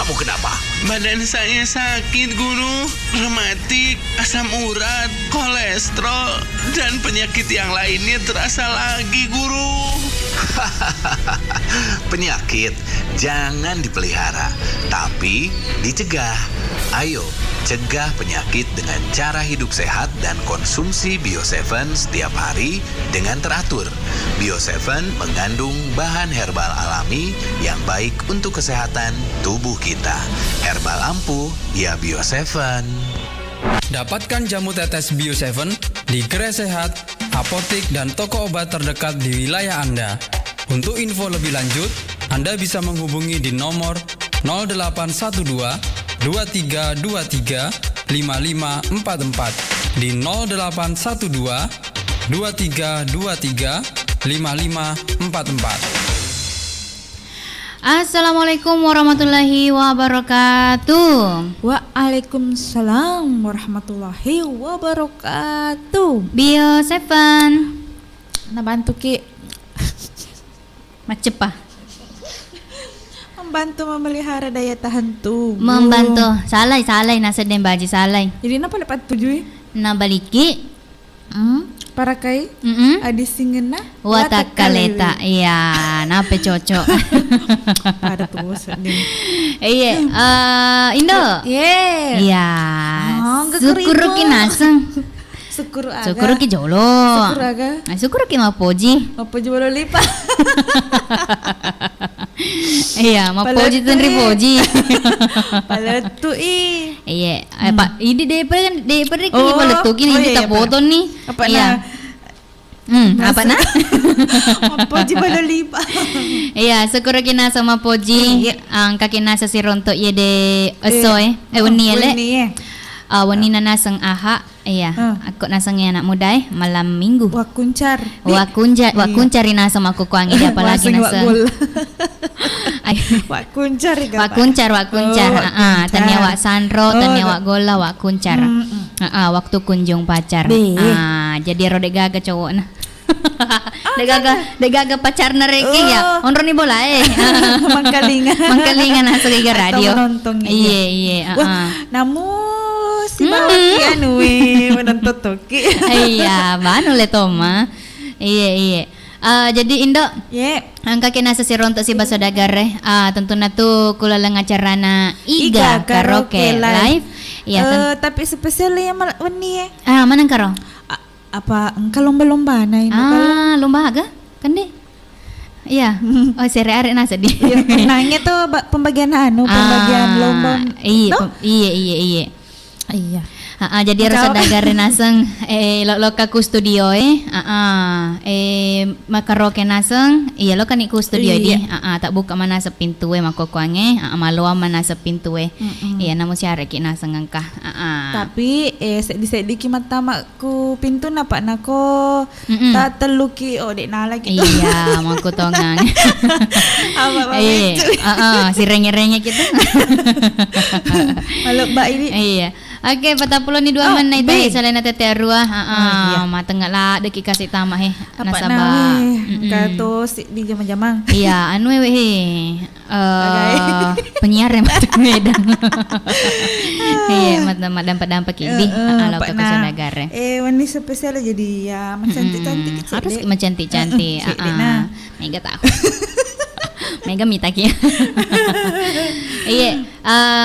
Kamu kenapa? Badan saya sakit, Guru. Rematik, asam urat, kolesterol, dan penyakit yang lainnya terasa lagi, Guru. Penyakit jangan dipelihara, tapi dicegah. Ayo, cegah penyakit dengan cara hidup sehat dan konsumsi Bio7 setiap hari dengan teratur. Bio7 mengandung bahan herbal alami yang baik untuk kesehatan tubuh kita. Herbal ampuh, ya Bio7. Dapatkan jamu tetes Bio7 di Gerai Sehat, apotek, dan toko obat terdekat di wilayah Anda. Untuk info lebih lanjut, Anda bisa menghubungi di nomor 0812 2323 5544 di 0812 2323 5544. Assalamualaikum warahmatullahi wabarakatuh. Waalaikumsalam warahmatullahi wabarakatuh. Bio7 Nah bantu Ki macep ah. membantu memelihara daya tahan tubuh. Membantu salai nasa den baji salai. Jadi napa dapat tujuh? Na baliki Para kai adi singena watakaleta. Iya, napa cocok. Ada tuh sedih. Iya, Indo. Yeah. Iya. Syukur ki naseng. Syukur aga. Syukur ki jolo. Syukur aga. Syukur ki mapoji. Apa jual lipat? Iya, mapoji tuh ripoji. Paletu i. Iya, Pak. Ini deper ki paletu ki ini tak foto nih. Apa iya. Apa na? Apa jual lipat? Iya, syukur ki nasa mapoji. Ang kakinasa si ronto ye de asoy. Wani ele. Wani na nasang aha. Iya, aku nasang anak muda malam minggu. Wakuncar rin nasa makukuangi dia apalagi nasa. Wakuncar. Tanya wak sandro, tanya wak gola, wak kuncar. Waktu kunjung pacar. Jadi rode gaga cowok nah. Degaga pacar na reki ya. Onro ni bola Mangkalingan nasa giga radio. Iya. Namun si bawaki menonton toki. Iya, mano le toma. Iya. Jadi Indo, ang kakinasa si Ronto si Basodagare, tentu na tu kulalang acarana Iga Karaoke Live. Iya, tapi spesial yang wani manang karo? Apa engka lomba-lomba na ini lomba aga? Kan deh. Iya. Oh, sere-are nasa di. Nanya tuh pembagian lomba. Iya. Iya. Jadi harus ada naseng loka ku studio makaroke naseng lo kan iku studio di tak buka mana sa pintu makokuange maluwa mana sa pintu iya namun siare ki naseng angka tapi sedikit mata ku pintu napa nako tak teluki dek nala gitu iya mangku tongang si renge-renge gitu malu mbak ini iya. Oke, 42 menit tadi selain tete arwah, mateng lah deki kasih tamah nasabah. Kato di jamang-jamang. Iya, anu penyiar mata Medan. Iya, madam dampak ini ala ka negara. Wani spesial jadi ya cantik-cantik. Harus cantik-cantik. Mega tahu. Mega mitaki. Iya,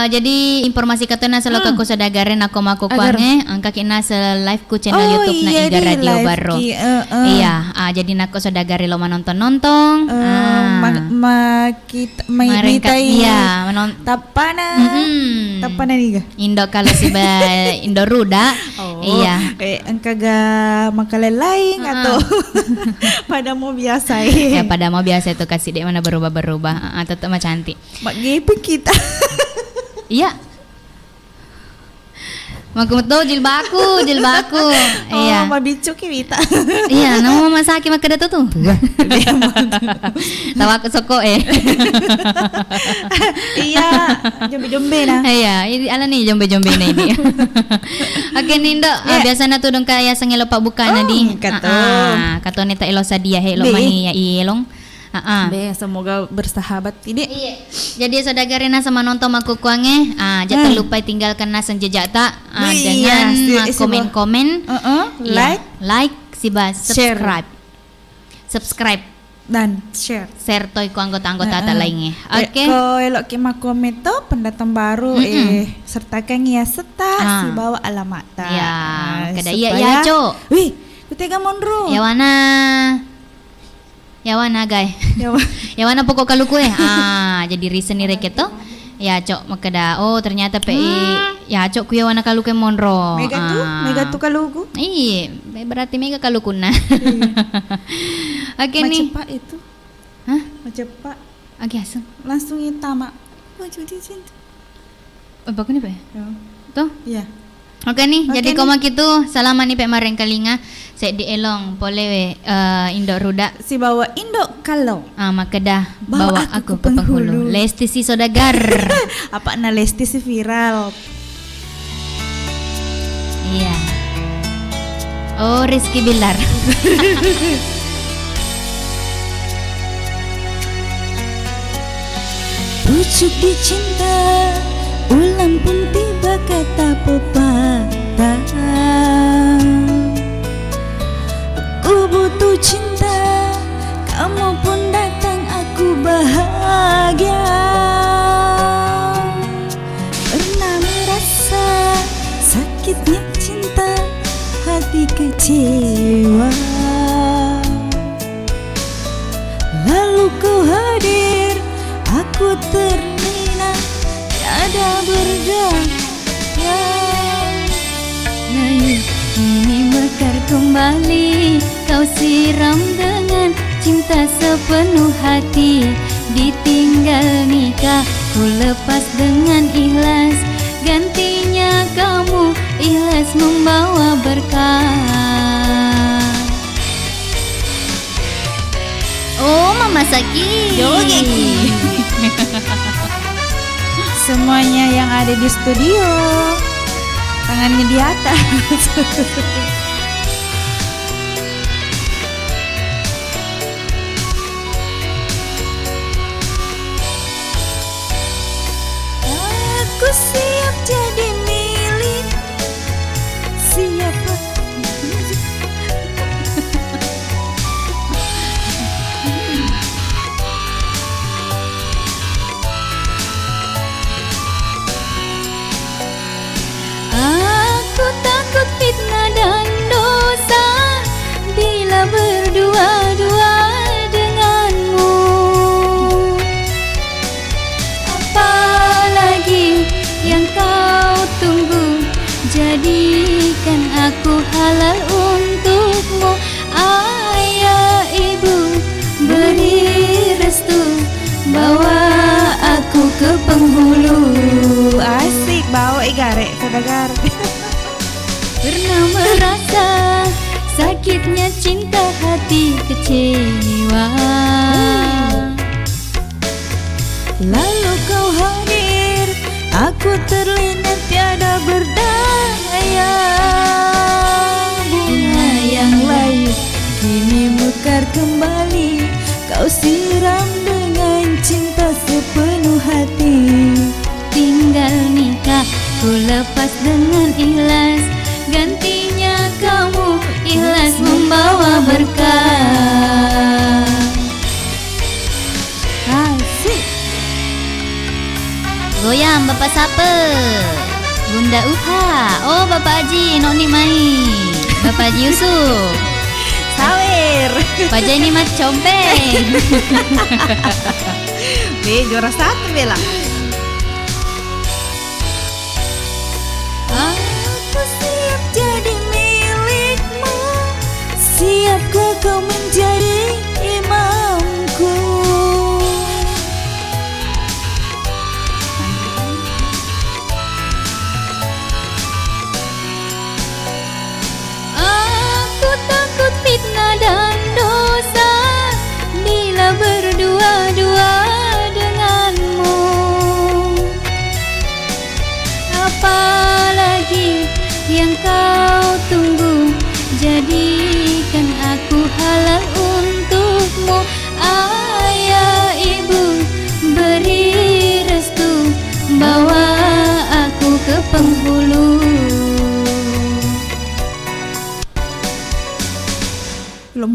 jadi informasi katanya selalu aku sadagarin aku makukuange angka kina live ku channel YouTube na Iga Radio Baro. Iya, jadi nako sadagari lo nonton. Kita iya, tapana nih ga? Indo kalau si Indo Ruda. Iya. Angka ga makalelaing atau pada mau biasa ya pada mau biasa itu kasih dek mana berubah tetap mah cantik. Mak gepeng kita. Iya. Makuto jilbaku. Iya. Mama bicu ki Wita. Iya, nama mama saki makada tuh. Tawa ke soko Iya, jombe-jombe nah. Iya, ini ala nih jombe-jombe na ini. Oke Nindo, biasa na tudong kaya sangelo pa buka na di. Kato. Kato nita ilo sa dia helo mani ya ilong. Be, semoga bersahabat tidak. Iya. Jadi saudagar Rena sama nonton aku kuange, jangan lupa tinggalkan nasan jejak tak dengan komen-komen, like, siba subscribe dan share toy ku anggota-anggota tak lainnya. Oke. Ko elok ki makomen to pendatang baru sertakan ya si bawa alamat ta. Ya, kada iya Cok. Wih, kutega monro. Ya wana guys. Ya wana pokok kaluku jadi reason ni reketo. Ya Cok makada. Oh ternyata ya Cok ku ya wana kaluku monro. Mega tu kaluku. Iya, berarti mega kaluku na. Oke nih. Macepak itu. Hah? Macepak. Oke, asal. Langsung itama. Baju di cinta. Bagus nih, Pak. Tuh. Iya. Oke nih, jadi koma gitu salaman nih Pak Mareng Kalinga. Saya di elong boleh indok rudak. Si bawa indok kalau. Maka dah bawa aku ke penghulu. Lesti si saudagar. Apa na Lesti si viral. Iya. Oh, Rizky Bilar. Pucuk dicinta, ulang pun tiba kata pepatah. Aku butuh cinta, kamu pun datang aku bahagia. Pernah merasa sakitnya cinta, hati kecewa. Lalu kau hadir, aku terlena, tiada berdaya. Nah, ini mekar kembali, kau siram dengan cinta sepenuh hati. Ditinggal nikah, ku lepas dengan ikhlas. Gantinya kamu ikhlas membawa berkah. Oh, Mama Saki. Joget. Semuanya yang ada di studio, tangannya di atas. Aku siap jadi milik siapa? Aku takut fitnah dan dosa bila berdua-dua denganmu. Apalagi yang kau tunggu, jadikan aku halal untukmu. Ayah ibu beri restu, bawa aku ke penghulu. Asik bawa igarek saudagar. Pernah merasa sakitnya cinta, hati kecewa. Lalu kau hadir, aku terlena tiada berdaya. Bunga yang layu kini mekar kembali, kau siram dengan cinta sepenuh hati. Tinggal nikah, ku lepas dengan ikhlas. Gantinya kamu ikhlas membawa berkah. Asik. Goyang Bapak siapa? Bunda Uha. Oh Bapak Haji, nok ni mai. Bapak Haji Yusuf. Sawer. Pak Haji ni mat compeng. Juara satu bela. Aku siap jadi milikmu, siapkah kau menjadi imamku? Aku takut fitnah dan dosa bila berdua-dua denganmu. Apalagi yang kau tunggu, jadikan aku halal untukmu.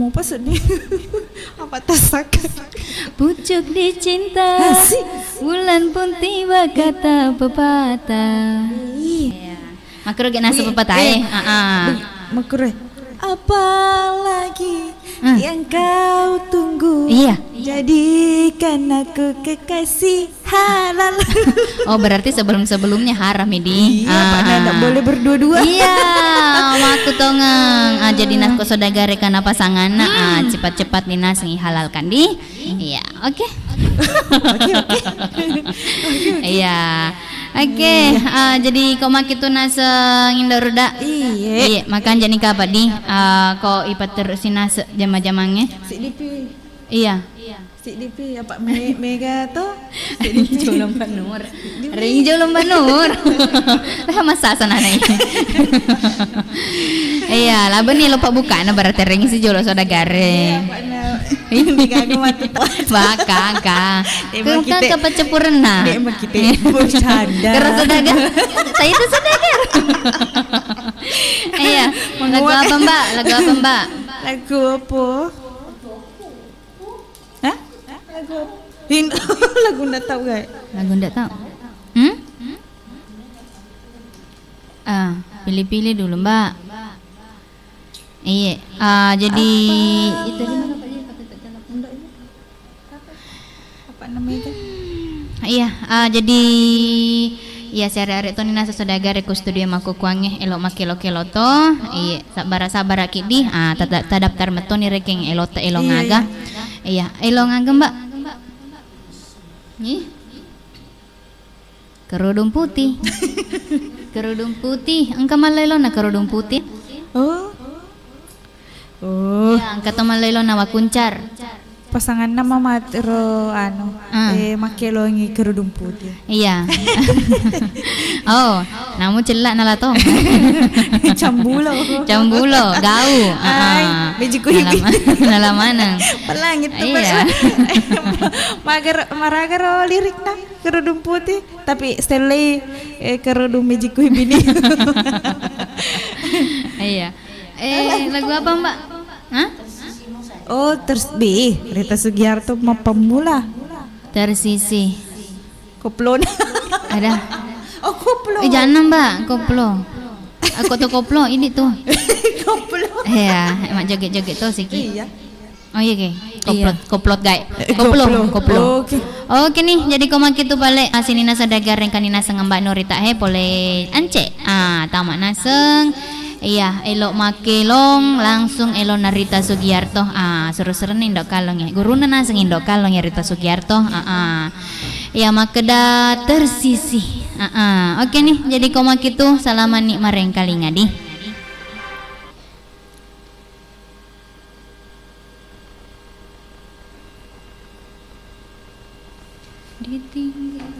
mau pas ni. Apa tasak? Pucuk dicinta, bulan pun tiba kata pepatah. Makro gak nasi pepatah Makro. Apalagi yang kau tunggu? Iya. Jadikan aku kekasih halal. Oh berarti sebelumnya haram ini. Iya, Pak Nanda boleh berdua-dua. Iya, aku tongeng. Jadi nasko sodagare kana pasangan. Cepat-cepat nih nas halalkan di. Iya, oke. Iya. Oke, jadi kau mak itu nase ngindaruda. Iya, makan jadi kapan di? Kau ipat terus nase jama-jamangnya. Si Dipi. Iya. Si Dipi apa Mega tuh? Rinjo lomba nur. Rinjo lomba nur. Masa sana nih. Iya, laban nih lupa buka na berarti ring si jolo sodagare. Ini kagak mati. Baka. Kau kan kapan cepuran na? Emang kita bercanda. Terus sodagar. Saya itu sodagar. Iya, lagu apa Mbak? Lagu apa? Hah? Lagu ndak tahu guys. Lagu ndak tahu. Pilih-pilih dulu Mbak. Iya. Jadi itu apa namanya? Iya. Jadi iya sehari-hari to nina sesodagar ku studio maku kuange elok makelo-kelo to. Iya, sabara-sabara kidi. Tadaptar meto ni rekeng elok ngaga. Iya, elok ngaga Mbak. Nih. Kerudung putih. Engka malelo na kerudung putih. Oh. Ya, angka to malelo na wakuncar. Pasangan nama matero makelo ngi kerudung putih. Iya. Oh, namu celak nala to. Cambulo, gau. Bejiku hibi. Nala mana? Pelangit tuh. Iya. Maragar lirik na kerudung putih, tapi setelah kerudung bejiku hibi nih. Iya. Lagu apa Mbak? Hah? Oh, Rita Sugiarto pemula. Tersisi. Koplo. Ada. Oh, koplo. Jangan Mbak, koplo. Aku tuh koplo ini tuh. Koplo. Iya, emak joget-joget tuh Siki. Iya. Oh iya ke. Koplot guys. Koplo. Oke nih, jadi koma kitu balik sini nasa dagar yang kanina seng Mbak Norita pole ance. Tamak naseng. Iya, elok makelong langsung elok Narita Sugiarto. Seru-seru nih indok kalong ya. Guruna naseng indok kalong ya Rita Sugiarto. Iya, makeda tersisi. Oke nih, jadi koma kitu salaman nih mareng kali ngadi. Ditinggal.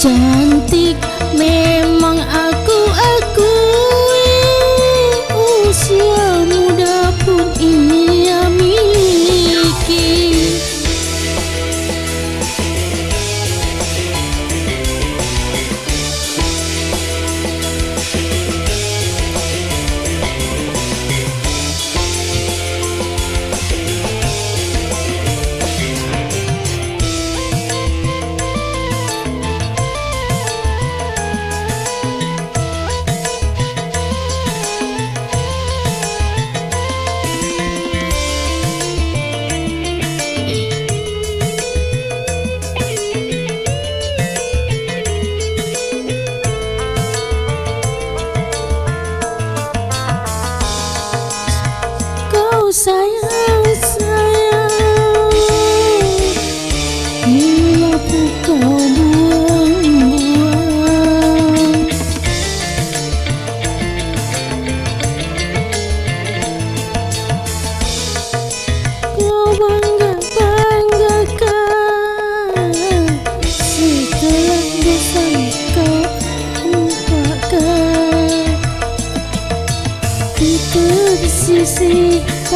Cantik memang aku akui, usia muda pun ia miliki.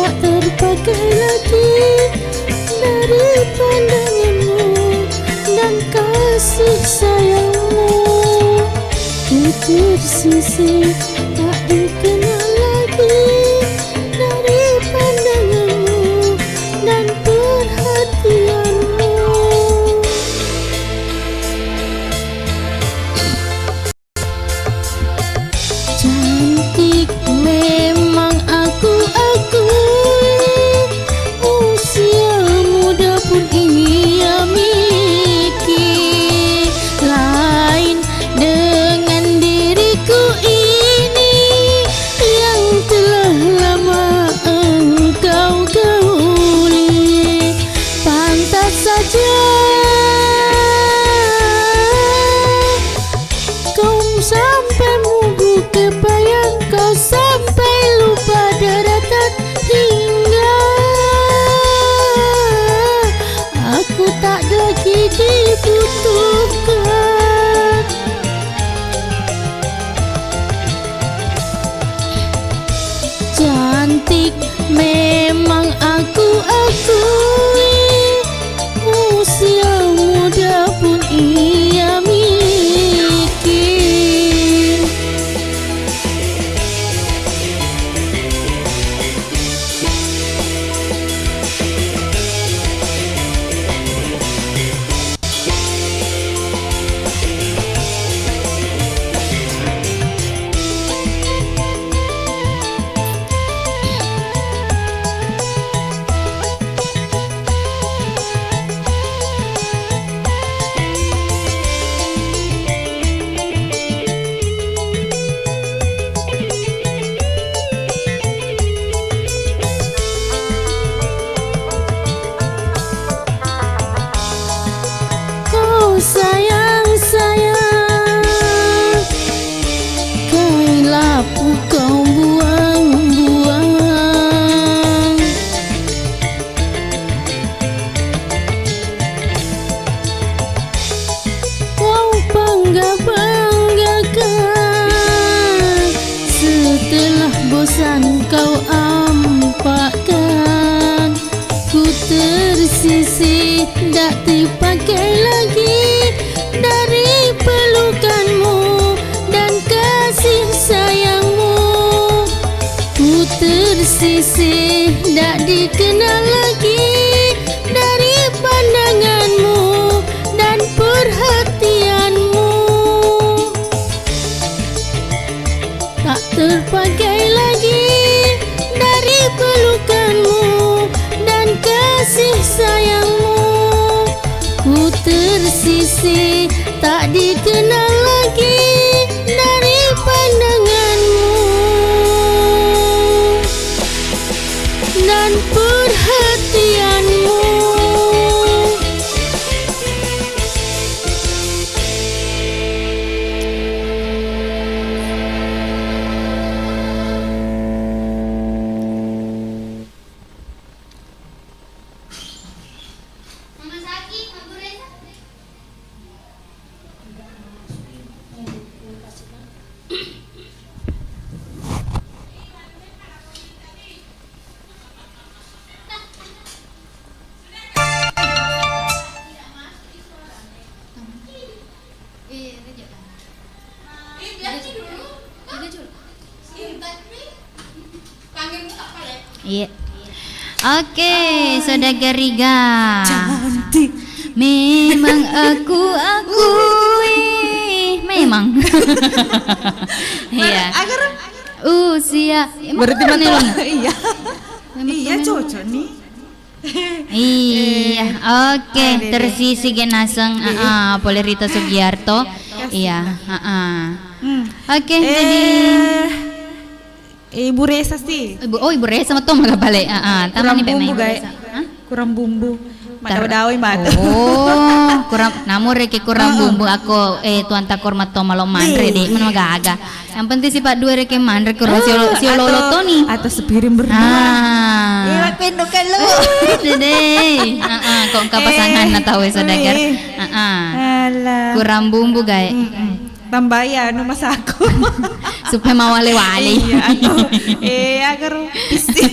tak terpakai lagi dari pandanganmu dan kasih sayangmu. Ku tersisih tak dikenal lagi dari pandanganmu dan perhatianmu. Cantik memang aku akui, usia muda pun ia miliki. Lain dengan diriku ini yang telah lama engkau gauli. Pantas saja kau sampai mugu kepayang, kau sampai lupa daratan hingga aku tak lagi dibutuhkan. Cantik memang aku akui, usia muda pun ia miliki. Kau sayang, sayang, kain lapu kau buang-buang. Kau bangga-banggakan, setelah bosan kau ampakkan. Ku tersisih tak dipakai lagi dari pelukanmu dan kasih sayangmu. Ku tersisih tak dikenal lagi dari pandanganmu dan perhatianmu. Tak terpakai lagi dari pelukanmu dan kasih sayangmu. Ku tersisih tak dikenal lagi dari pandanganmu dan perhatianmu. Iya. Oke, Saudagar Riga. Cantik. Memang aku akui, memang. Iya. Agar Usia. berarti mana betul. Long? Iya. Iya cocok nih. Iya, oke. Tersisi genaseng, Poleh Rita Sugiarto. Iya, Oke, jadi Ibu Resa sih. Ibu Resa sama Tom malah balik. Kurang Taman nih bumbu Ibu guys. Resa. Kurang bumbu. Madaw-dawi mat. Oh, kurang namur reki kurang bumbu aku tuan takor mato malo mandre deh mana gaga. Yang penting si Pak dua reki mandre kurang si lolo Tony Atau sepiring berdua. Iya, pendukan lu. Dede. Kok engkau pasangan na tahu Saudagar. Alah. Kurang bumbu guys. tambah ya anu masaku. Supaya mau wale-wale. Iya, atau agar pisik.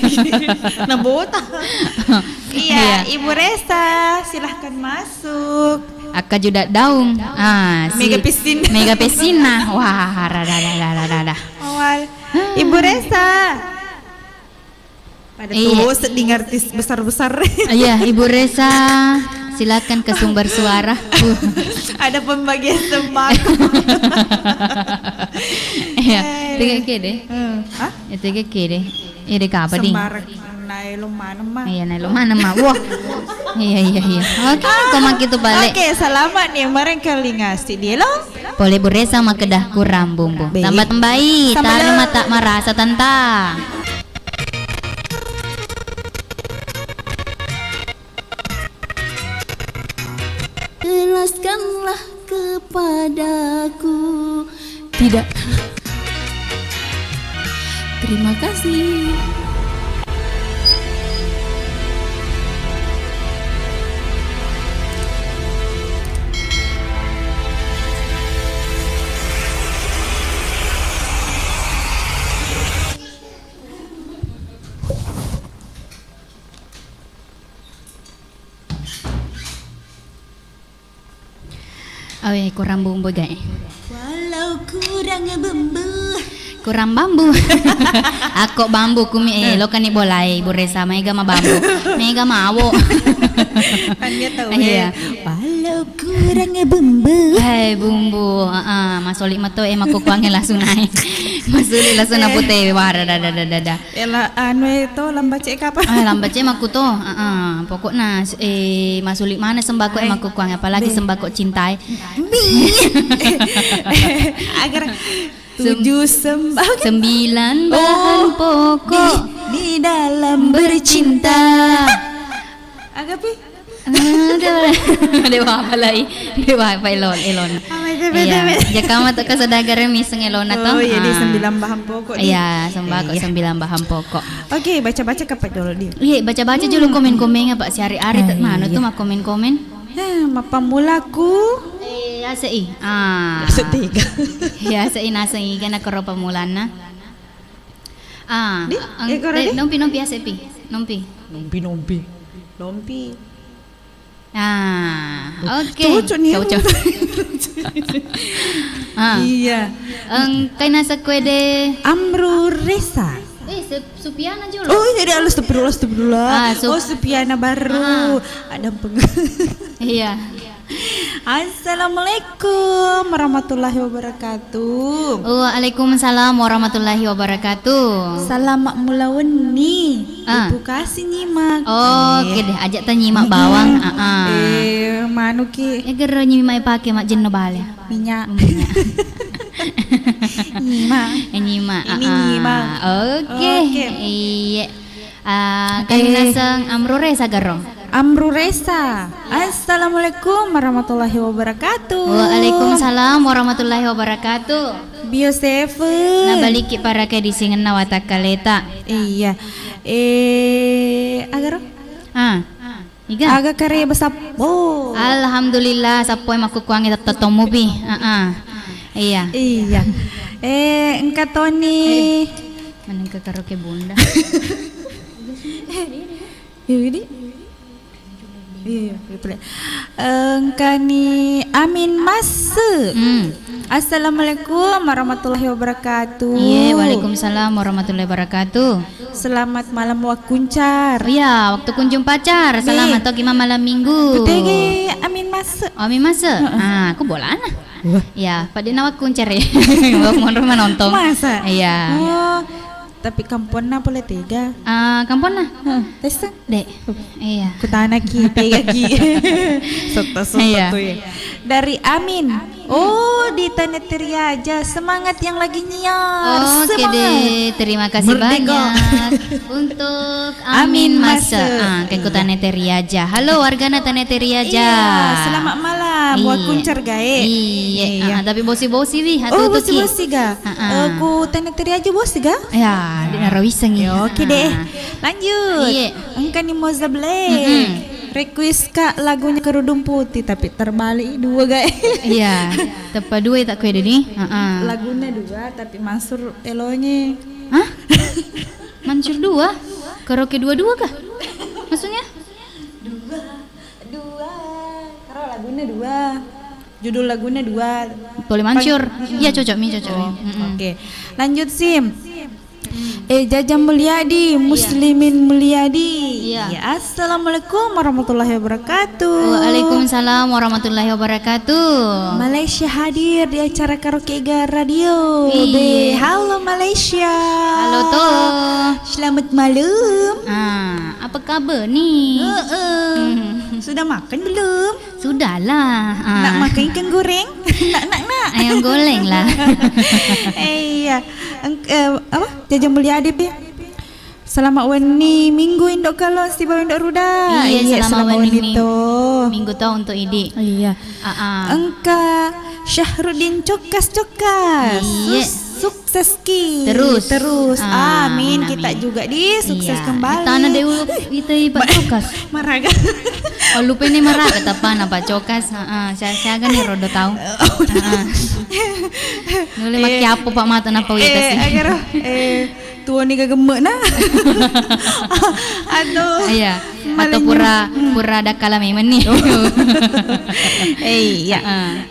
Nah, bota. Iya, Ibu Resa, silahkan masuk. Aka juga daung. Mega Pesina. Mega Pesina. Wah, rada. Awal. Ibu Resa. Pada tuh sedih artis besar-besar. Iya, Ibu Resa. Silakan ke sumber suara. Ada pembagian sembako. Iya, tiga ke deh. Hah? Ya tiga ke deh. Ini apa ding? Sembarang naik lumana mah. Iya, naik mana mah. Wah. Iya. Oke, kau mak itu balik. Oke, selamat nih mereka ngasih dia loh. Boleh Bu Resa mak kedah kurang bumbu. Tambah tambahi, tarik mata merasa tanta. Jelaskanlah kepadaku. Tidak. Terima kasih. Oh iya, kurang bumbu guys. Walau kurang bumbu. Kurang bambu. Aku bambu kumi lo kan boleh Bu Resa mega ma bambu. Mega mawo. Kan dia tahu. Iya. Walau kurang bumbu. Hai bumbu. Masoli mato aku kuangin langsung naik. Masuli langsung na putih wara dada. Ela anu itu lambat cek kapan? Lambat cek aku tuh. Pokoknya masuli mana sembako aku kuang apalagi sembako cintai. Agar 7 sembako 9 bahan pokok di dalam bercinta. Agak pi. Dewa apa lagi? Dewa apa elon. Iya. Jika kamu tak kesedagar miseng elon atau? Oh iya di 9 bahan pokok. Iya, sembako 9 bahan pokok. Oke, baca-baca kapan dulu dia? Iya, baca-baca dulu komen-komen apa sehari-hari tak mana tuh mah komen-komen. Mapa mulaku. Ya sei. Setiga. Ya sei nasa ikan aku ropa mulana. Nompi asepi. Nompi. Oke. Cocok nih. Cocok. Iya. Kay nasa kwede. Amru Resa. Supiana juga. Oh, jadi astagfirullah. Supiana baru. Ada Iya. Assalamualaikum warahmatullahi wabarakatuh. Waalaikumsalam warahmatullahi wabarakatuh. Selamat mulaweni. Ibu kasih nyimak. Oke deh, ajak ta nyimak bawang. Manu ki? Gero nyimak pakai mak jenno bale. Minyak. Nyimak. Nyimak. Ini nyimak. Oke. Iya. Kami nasang Amru Resa garo. Amru Resa. Assalamualaikum warahmatullahi wabarakatuh. Waalaikumsalam warahmatullahi wabarakatuh. Bioseven. Na baliki para kay disingan na watakaleta. Iya. Agar Iga. Aga karya besap. Oh. Alhamdulillah sapoy makukuangi tatomo bi. Iya. Iya. Engka Tony. Manang ka karaoke bunda. Ini. Iya, engka ni Amin Mas. Assalamualaikum warahmatullahi wabarakatuh. Iya, waalaikumsalam warahmatullahi wabarakatuh. Selamat malam wakuncar. Iya, waktu kunjung pacar. Selamat toki malam minggu. Betege Amin Mas. Amin Mas. Aku bola ana. Ya, pada nawak kuncar ya. Wak mon rumah nonton. Masa? Iya. Oh, tapi kampon na pula tega. Kampon na. Tesa. Dek. Iya. Kutana ki tega ki. Soto Iya. tuh ya. Dari Amin. Oh, di Tanetri aja. Semangat yang lagi nyiar. Oke Semangat. deh, terima kasih Merdeka. banyak untuk Amin Mas. Ke Tanetri aja. Halo wargana Tanetri aja. Iya, selamat malam. Buat kuncar gae. Iya. Tapi bosi-bosi wi. Oh, bosi-bosi ga. Aku Tanetri aja bosi ga. Ya, di narawisang Ya, oke deh. Lanjut. Iya. Engka ni Moza Black. request Kak lagunya Kerudung Putih tapi terbalik 2 guys. Iya, tepa 2 tak kue ni. Lagunya 2 tapi Mansur elonya. Hah? Mansur 2? Karaoke 2-2 kah? Maksudnya? 2. Karo lagunya 2. Judul lagunya 2. Boleh Mansur. Iya cocok mi. Oke. Lanjut Sim. Jajah Mulyadi, Muslimin Mulyadi. Iya. Ya, Assalamualaikum warahmatullahi wabarakatuh. Waalaikumsalam warahmatullahi wabarakatuh. Malaysia hadir di acara Karaoke Iga Radio. Iya. Halo Malaysia. Halo toh. Selamat malam. Apa kabar ni? Sudah makan belum? Sudahlah. Nak makan ikan goreng? nak. Ayam goreng lah. Iya. Apa? Jajah Mulyadi be. Selamat wani minggu indok kalau si bawa indok ruda. Iya, selamat wani to. Minggu tu untuk Idi. Iya. Engka Syahruddin cokas. Iya. Sukses ki. Terus. Amin. Amin. Kita juga sukses Iya. kembali. Tanah dewa kita Pak Cokas. Maraga. Oh lupa ni marah kata apa Cokas. Saya kan ni rodo tahu. Nuli maki apa Pak mata napa kita sih. Akhirnya tua ni gemek nah. Aduh. Iya. Atau pura ada kala memang ni. Iya.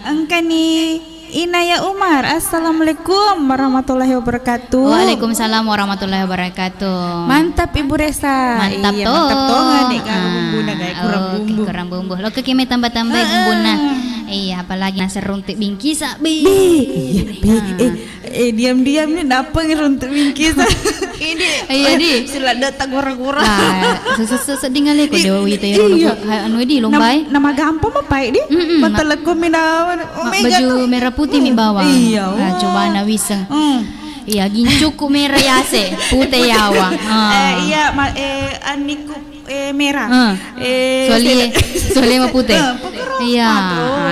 Engka ni Inaya Umar. Assalamualaikum warahmatullahi wabarakatuh. Waalaikumsalam warahmatullahi wabarakatuh. Mantap Ibu Resa. Mantap Iya, toh. Mantap toh ngadek kalau bumbu na guys, kurang bumbu. Kurang bumbu. Lo kekime tambah-tambah bumbu nah. Iya, apalagi nasi runtik bingkis abi. Diam-diam ni napa ngeruntuk bingkis. Ini. Iya di. Sila datang gora-gora. Lah, sedih ngali ko dewa wita yo anu di lombay. Nama gampang apa di? Mata lekuk minawan. Oh my god. Baju merah putih mi bawa. Iya. Coba na wiseng. Iya, gincuku merah yase, putih yawa. Iya, aniku merah. Soalnya mah putih. Iya,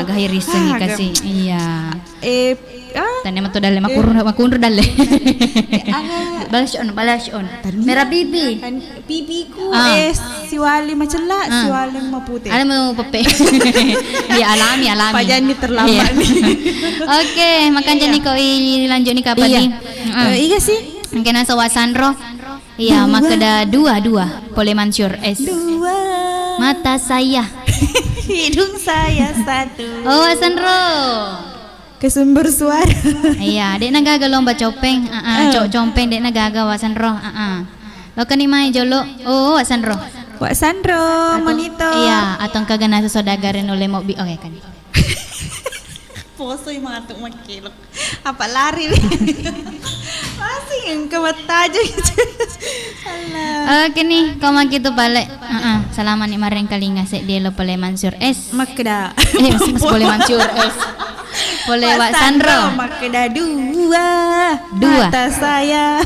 agak hiriseng kasih. Iya. Tanya mah tu dalam makur dalam. Balas on. Merah pipi. Pipiku si wali macam lah, si wali mah putih. Ada mau pepe. Ya alami. Pak Jani terlambat nih. Oke, makan Jani kau lanjut ni kapan ni? Iya sih. Mungkin asa wasandro. Iya, maka ada dua. Boleh Mansur S. 2. Mata saya. Hidung saya 1. Oh, Wasandro. Ke sumber suara. Iya, dek nagaga lomba copeng. Compeng dek nagaga Wasandro. Lo kan mai jolo. Oh, Wasandro. Wak Sandro, monito. Iya, atau kagak nasa sodagarin oleh mobil. Oke kan. Posoy matuk makilok. Apa lari? Masih yang kemata aja gitu. Oke nih, kau mak gitu balik. Salaman nih mareng kali ngasih dia lo boleh Mansur S. Makda. Masih boleh Mansur S. Boleh Wak Sandro. Makda 2. Mata saya.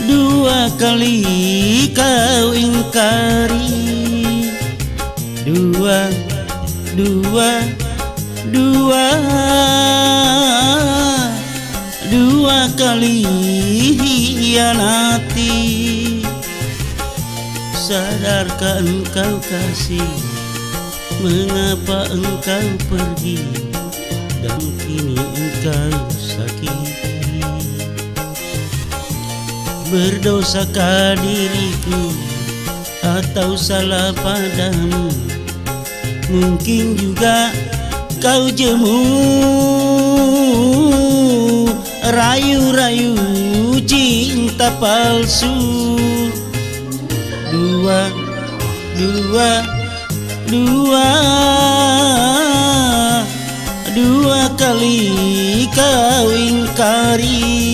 Dua kali kau ingkari. Dua kali hianati. Sadarkah engkau kasih, mengapa engkau pergi dan kini engkau sakiti? Berdosakah diriku atau salah padamu? Mungkin juga kau jemu, rayu-rayu cinta palsu. dua kali kau ingkari.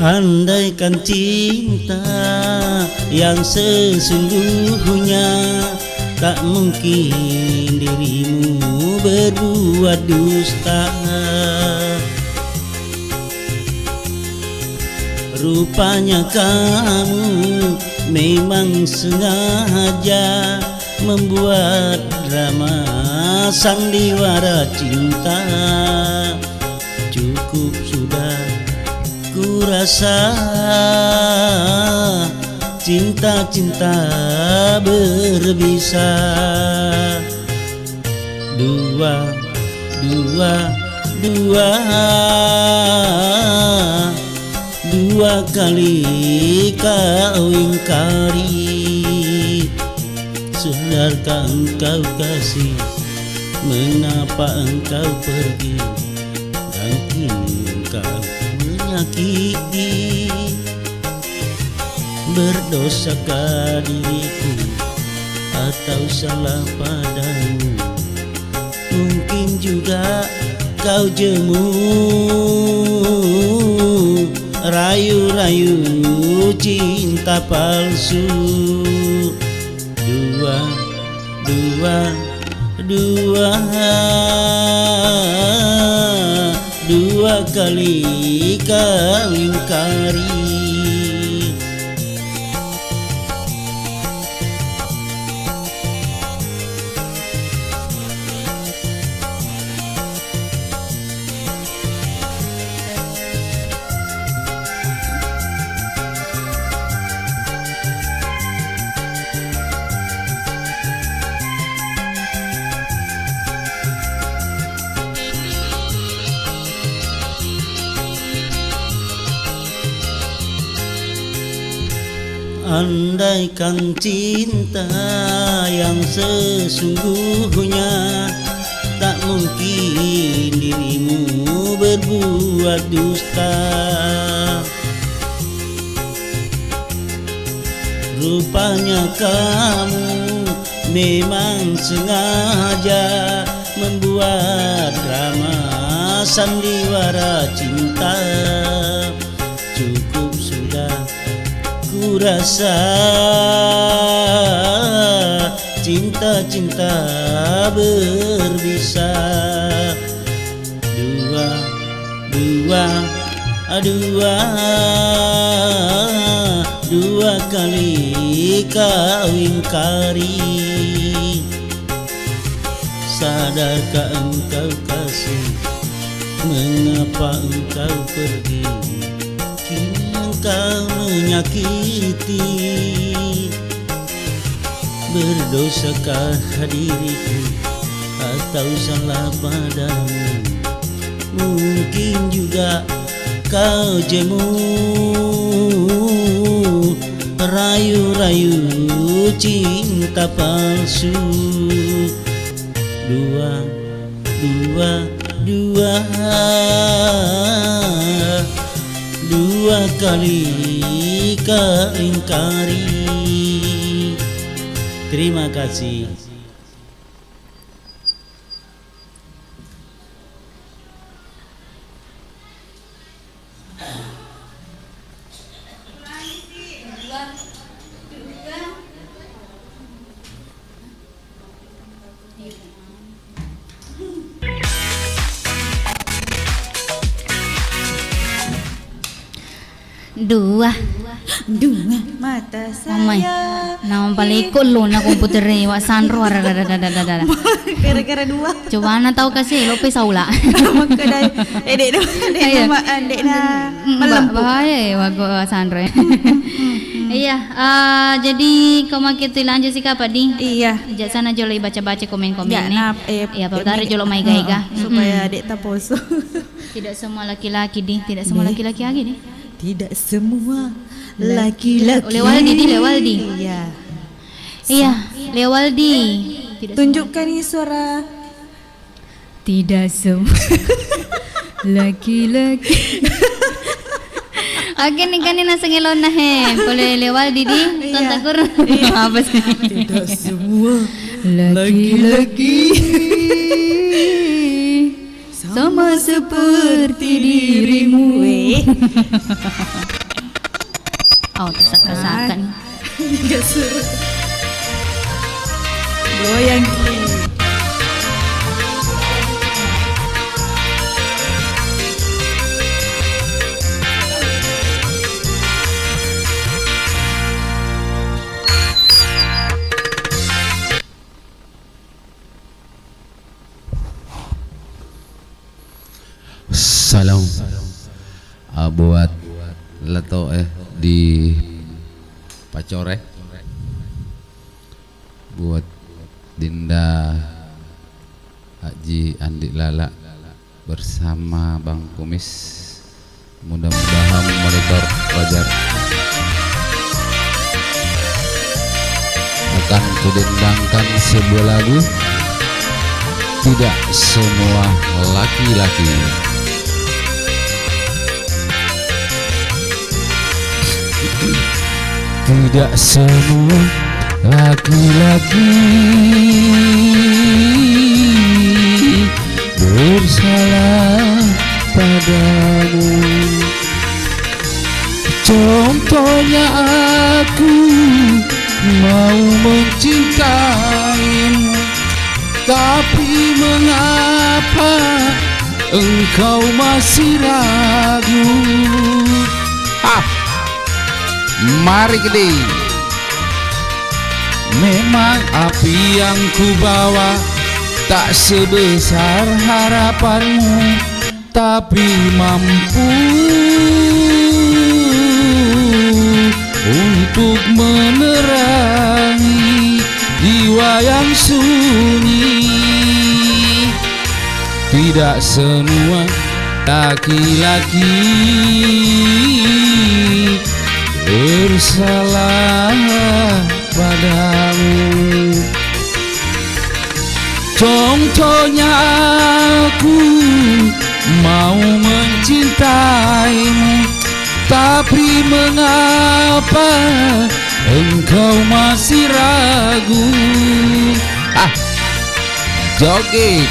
Andaikan cinta yang sesungguhnya, tak mungkin dirimu berbuat dusta. Rupanya kamu memang sengaja membuat drama sandiwara cinta. Cukup sudah, ku rasa cinta-cinta berbisa. Dua kali kau ingkari. Sadarkah engkau kasih, mengapa engkau pergi, dan kini engkau menyakiti. Berdosakah diriku atau salah padamu? Mungkin juga kau jemu, rayu-rayu cinta palsu. Dua kali kau ingkari. Andaikan cinta yang sesungguhnya, tak mungkin dirimu berbuat dusta. Rupanya kamu memang sengaja membuat drama sandiwara cinta. Cukup sudah, ku rasa cinta-cinta berbisa. Dua kali kau ingkari. Sadarkah engkau kasih, mengapa engkau pergi, kini engkau menyakiti. Berdosakah diriku atau salah padamu? Mungkin juga kau jemu, rayu-rayu cinta palsu. Dua kali kau ingkari. Terima kasih. Dua. Mata Mamai. saya. Nama palikul lo na komputer ni wak sandro ada. Gara-gara dua. Coba ana tahu kasih lo pe saula. Maka dah dek Iya. dek na melempuk. Bahaya wago sandro. Iya, jadi kau kita lanjut sih Pak Di. Iya. Jak sana jolai baca-baca komen-komen Ya, ni. Iya, perkara jolo mai gaiga. Supaya dek tak poso. Tidak semua laki-laki Di, tidak semua laki-laki lagi Di. Tidak semua laki-laki. Lewaldi. Iya. Iya, Lewaldi. Tidak Tunjukkan ini suara. Tidak semua laki-laki. Oke nih kan ini nasa ngelon nah boleh lewal Didi tantakur apa sih? Tidak semua Laki-laki sama seperti dirimu. Oh tersak-sakan. Tidak suruh. Goyang kiri. Salam buat leto di Pacore, buat Dinda Haji Andi Lala bersama Bang Kumis, mudah-mudahan monitor wajar. Akan kudendangkan sebuah lagu Tidak Semua Laki-Laki. Tidak semua laki-laki bersalah padamu. Contohnya aku mau mencintaimu, tapi mengapa engkau masih ragu? Mari kita. Memang api yang ku bawa tak sebesar harapanmu, tapi mampu untuk menerangi jiwa yang sunyi. Tidak semua laki-laki bersalah padamu. Contohnya aku mau mencintaimu, tapi mengapa engkau masih ragu? Joget.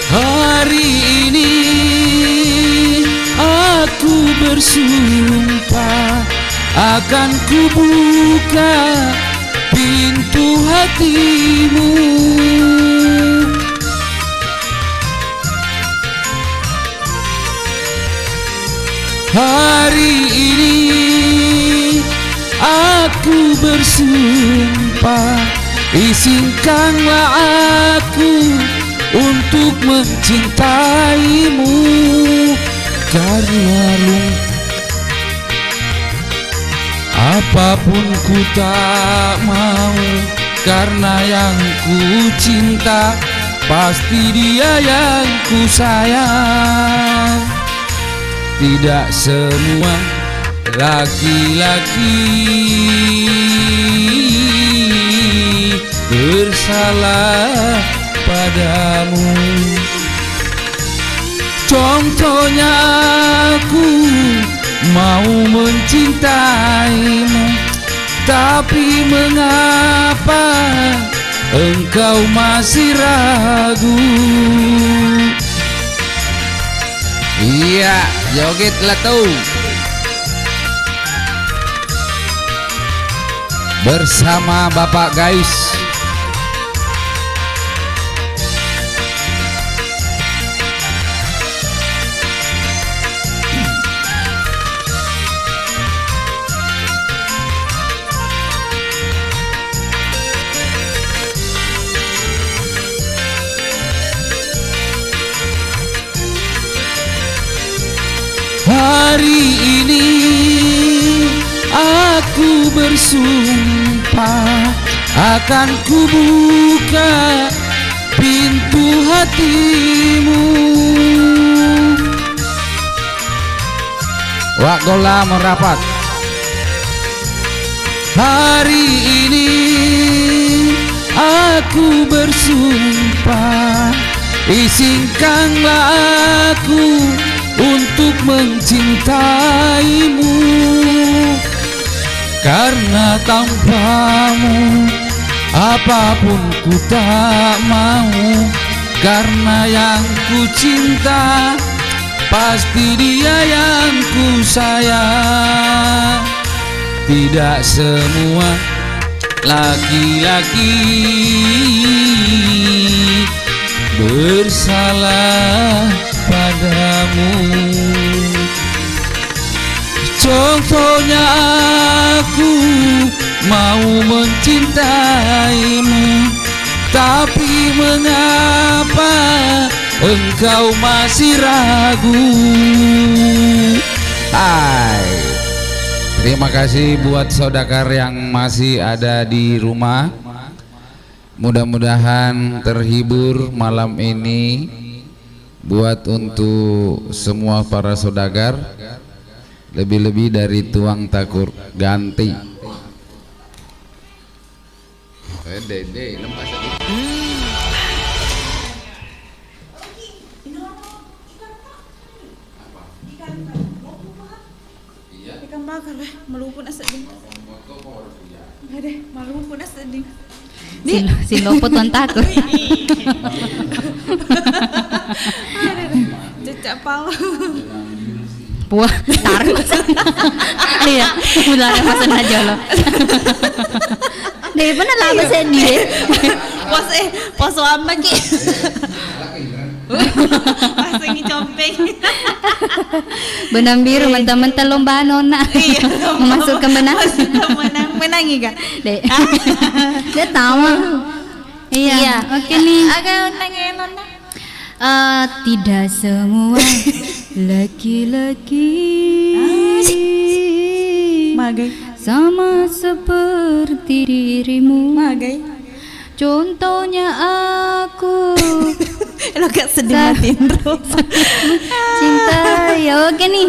Hari ini aku bersumpah akan kubuka pintu hatimu. Hari ini aku bersumpah, izinkanlah aku untuk mencintaimu, karena apapun ku tak mau, karena yang ku cinta pasti dia yang ku sayang. Tidak semua laki-laki bersalah padamu. Contohnya aku mau mencintaimu, tapi mengapa engkau masih ragu? Iya, jogetlah tuh bersama Bapak Gais. Hari ini aku bersumpah akan kubuka pintu hatimu. Wak gola merapat. Hari ini aku bersumpah, izinkanlah aku untuk mencintaimu, karena tanpamu apapun ku tak mau, karena yang ku cinta pasti dia yang ku sayang. Tidak semua laki-laki bersalah padamu. Contohnya aku mau mencintaimu, tapi mengapa engkau masih ragu? Hai, terima kasih buat saudagar yang masih ada di rumah. Mudah-mudahan terhibur malam ini. Buat untuk semua para saudagar, lebih-lebih dari tuang takur ganti. Dede lepas. Ikan bakar melupun asading. Ada melupun asading. Si Lopo tuan takut. Cecak pau. Puah, taruh. Iya, udah pesan aja lo. Deh, mana lah bahasa dia? Pos apa ki? Pas ini compeng. Benang biru mentah-mentah lomba nona. Memasukkan benang. Menangi kak? Deh. Dia tahu. Iya, oke nih. Agak nangis nona. Tidak semua laki-laki Magai sama seperti dirimu. Magai Contohnya aku lo gak sedih matiin cinta ya oke nih.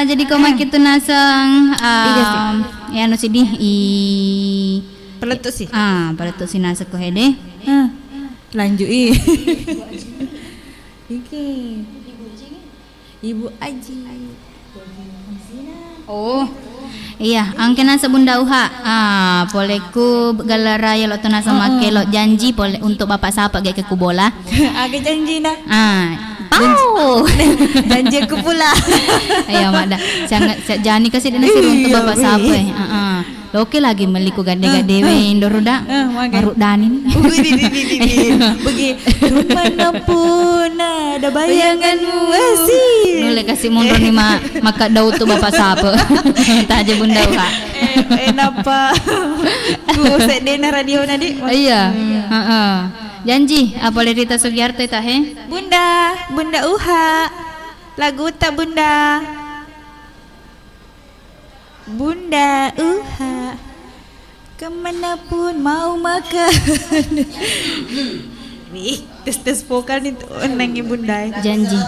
Jadi kau makin tu nasang ya no sedih peletuk sih. Peletuk si nasa ko hede. Lanjut Ibu Aji. Oh. Iya, angkena sebunda uha. Poleku galaraya lo tuna sama ke lo janji pole untuk bapak sapa ge ke kubola. Agak janji nak. Pau. Janji aku pula. Ayo mada. Sangat jani kasih dana sir untuk bapak sapa. Oke lagi meliku gade-gade we indoruda. Maruk danin. Bagi manapun ada bayanganmu asih. Nule kasih mundur ni maka daud tu bapak sapa. Tak aja bunda uha. Napa? Ku sedena radio nadi. Iya. Janji apa Rita Sugiarto itu Bunda uha. Lagu tak bunda. Bunda uha, kemanapun mau makan. Nih, tes vokal nih nangis bunda. Janji.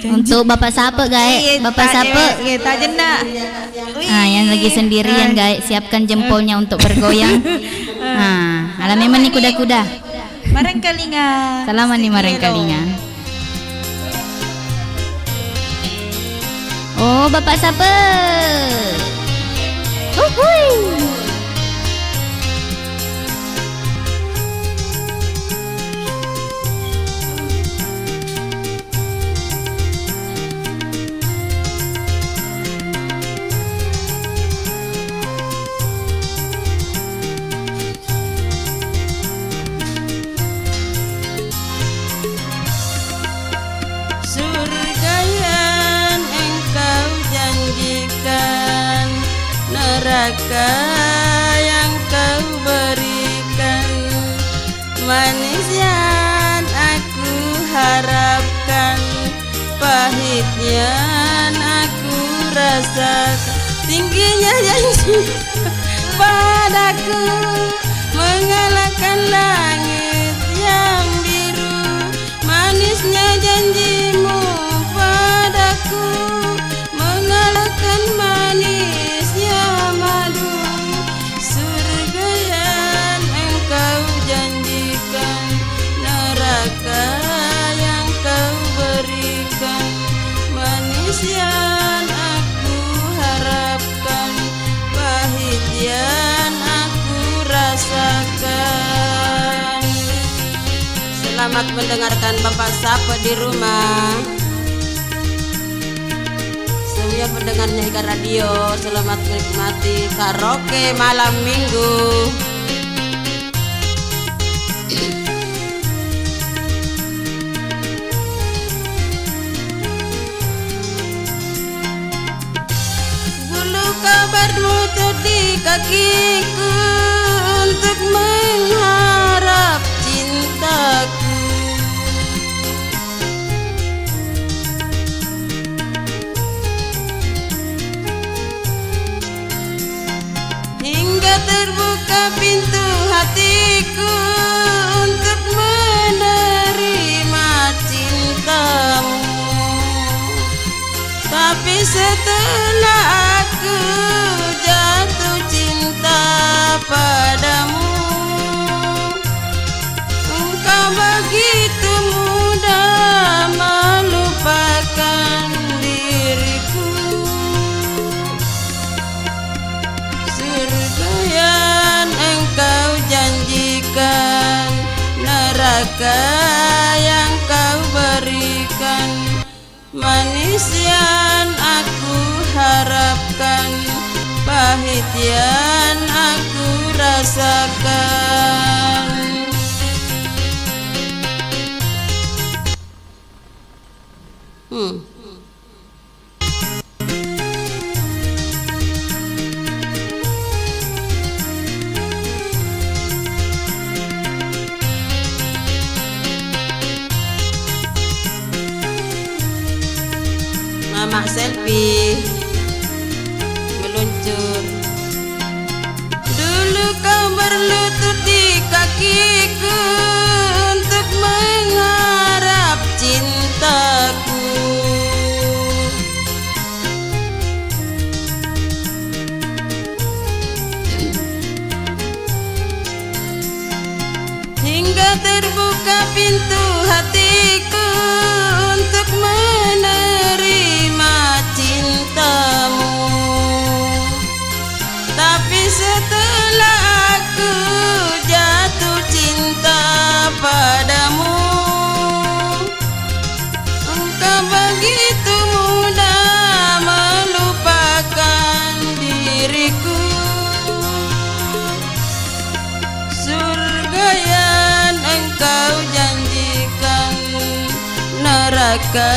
Untuk bapak sapa guys, bapak sapa. Kita jena. Yang lagi sendirian guys, siapkan jempolnya untuk bergoyang. Alam memang nih kuda-kuda. Marang kalinga. Salaman nih marang kalinga. Oh, Bapak siapa? Uhuy. Surga yang engkau janjikan, neraka yang kau berikan, manis yang aku harapkan, pahitnya aku rasakan, tingginya janji padaku mengalahkan langit yang biru, manisnya janjimu padaku mengalahkan manisnya madu. Surga yang engkau janjikan, neraka yang kau berikan, manis yang aku harapkan, pahit yang aku rasakan. Selamat mendengarkan Bapak Sapa di rumah. Semua pendengarnya Ika Radio, selamat menikmati karaoke malam minggu. Bulu kabarmu tuh di kakiku untuk mengharap cintaku. Hingga terbuka pintu hatiku untuk menerima cintamu. Tapi setelah aku jatuh cinta padamu, engkau begitu mudah melupakan diriku. Surga yang engkau janjikan, neraka yang kau berikan, manis yang aku harapkan, pahit yang aku rasakan. Mama selfie meluncur. Dulu kau berlutut di kakiku untuk mengharap cintaku. Hingga terbuka pintu hatiku untuk menerima cintamu. Tapi setelah aku jatuh cinta padamu, engkau begitu mudah melupakan diriku. Surga yang engkau janjikan, neraka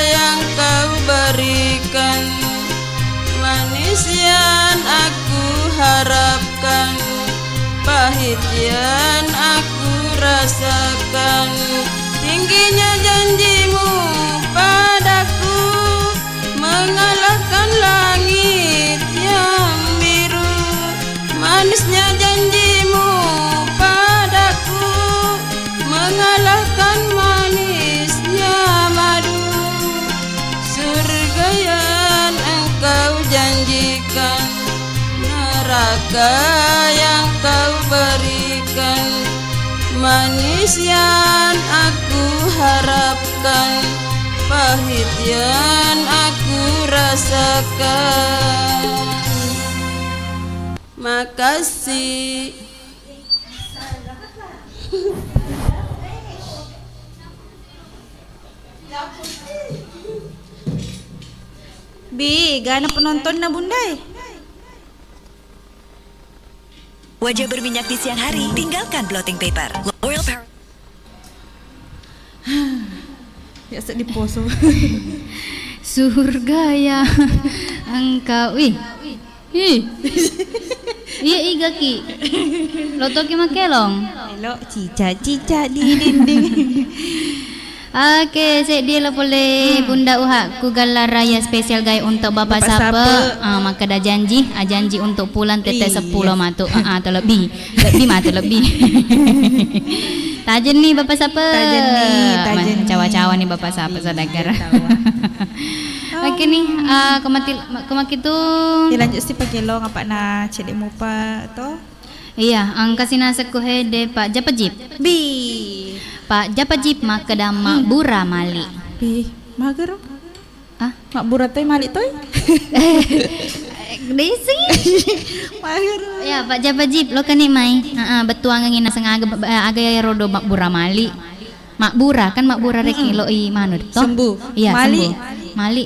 yang kau berikan, manis yang aku harapkan, pahit yang aku rasakan. Tingginya janjimu padaku mengalahkan langit yang biru, manisnya janjimu padaku mengalahkan manisnya madu. Surga yang engkau janjikan, neraka yang kau berikan, manis yang aku harapkan, pahit yang aku rasakan. Makasih. Bi, gana penonton na bundai. Wajah berminyak di siang hari, tinggalkan blotting paper. L'Oreal Power. Biasa di poso. Surga ya engkau. Ih. Iya iga ki. Loto ki makelong. Elok cica-cica di dinding. Oke, saya dia lah boleh Bunda Uha ku galar raya spesial guys untuk Bapak Sapa. Maka dah janji, janji untuk pulang tetap 10 matu. Terlebih. Lebih matu lebih. Tajen nih Bapak Sapa. Tajen nih. Cawa-cawa nih Bapak Sapa sadagar. Oke nih, kemaki tu. Dilanjut si pakelong apa na cedek mupa to? Iya, angka sinasa ku hede Pak Japajip. Bi. Pak Japajip makadam Makbura Mali. Bi, mager. Makbura toy Mali toy. Desi. Mager. Ya, Pak Japajip lo kan ni mai. Betuang ngina sengaga agaya rodo Makbura Mali. Makbura kan Makbura reki lo i manu to? Sembuh. Iya, Mali. sembuh. Mali.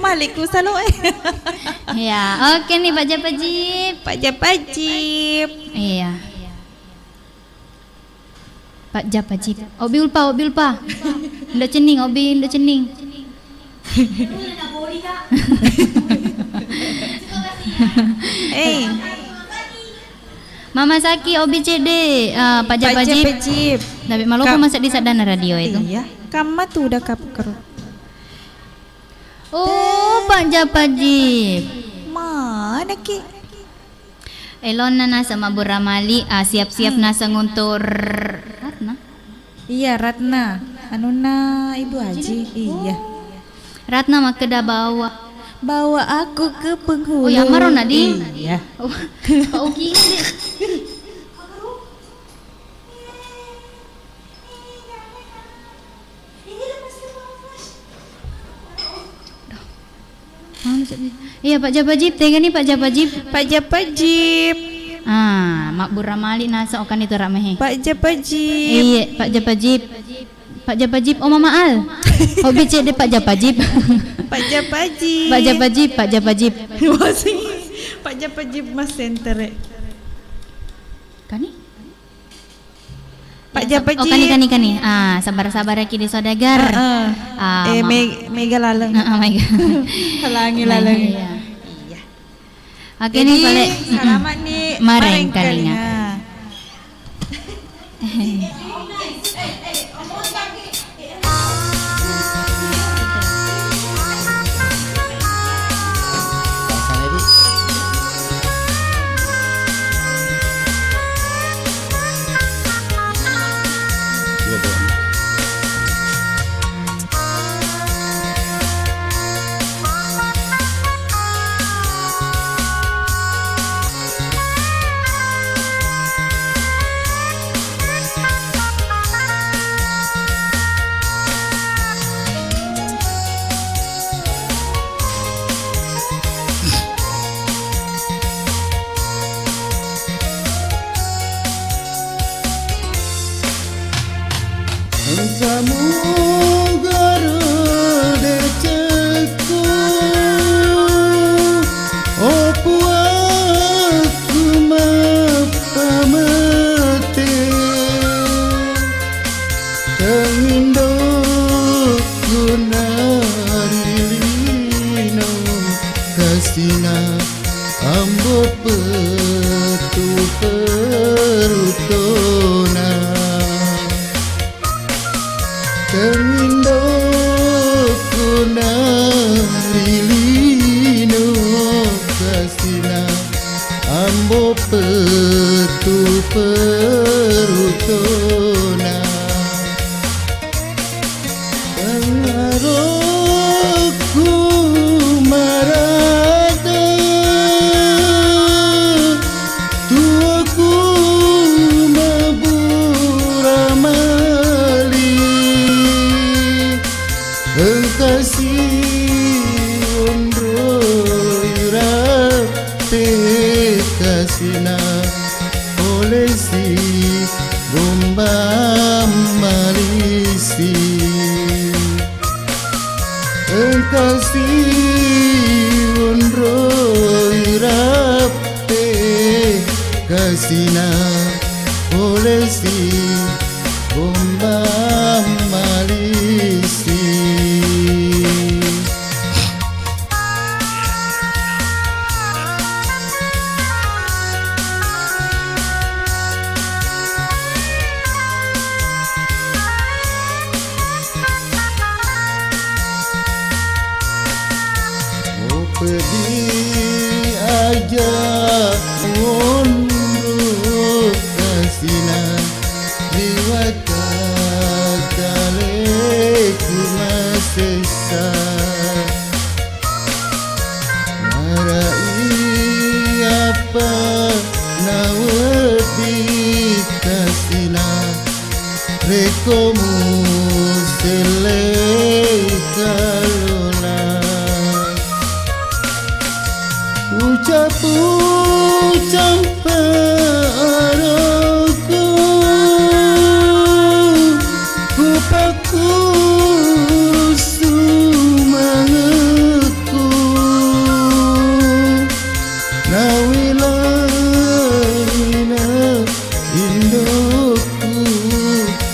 Maliku selalu. Ya, oke nih Pak Japajip. Pak Japajip. Iya. Pak Japajip. Obi ulpa. Ndak cening, ndak cening. Mama Saki Obi CD, Pak Japajip. Tapi malu kau masak di sadana radio itu. Iya. Kamu tuh udah kapker. Oh, Pak Japajip. Mana ki? Elona nasa Makbura Mali, siap-siap nasa nguntur Ratna. Iya, Ratna. Anuna Ibu Haji. Iya. Ratna makeda bawa aku ke penghulu. Oh, yang marah nadi. Iya. Pak Uki ini deh. Iya Pak Japajip, tega nih Pak Japajip. Pak Japajip. Makbura Mali nasa okan itu ramehe. Pak Japajip. Iya Pak Japajip. Pak Japajip, oh Mama Al. Hobi cede Pak Japajip. Pak Japajip. Pak Japajip. Pak Japajip Mas Center. Kani? Pak Japajip. Oh kani. Sabar-sabar ya kini saudagar. Mega laleng. Mega. Halangi laleng. Iya. Oke nih balik. Selamat nih. Mareng kalinya. kasina oleh si bomba malisi. Oh pedih aja untuk kasina lewat kaleku masesa narai apa nawati kasina rekomu selai kalona ucap padaku kupaku sumangeku nawilana indoku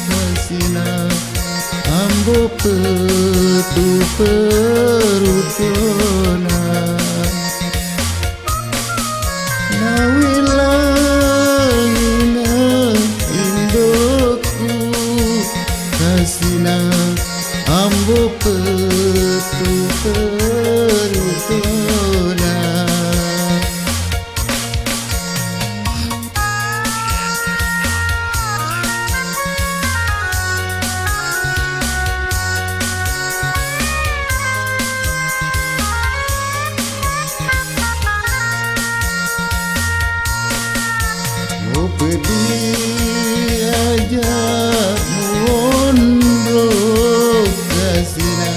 kasina ambo petu perutona nawilana indoku kasina ambo petu perutona. Oh pedih aja mondok kasina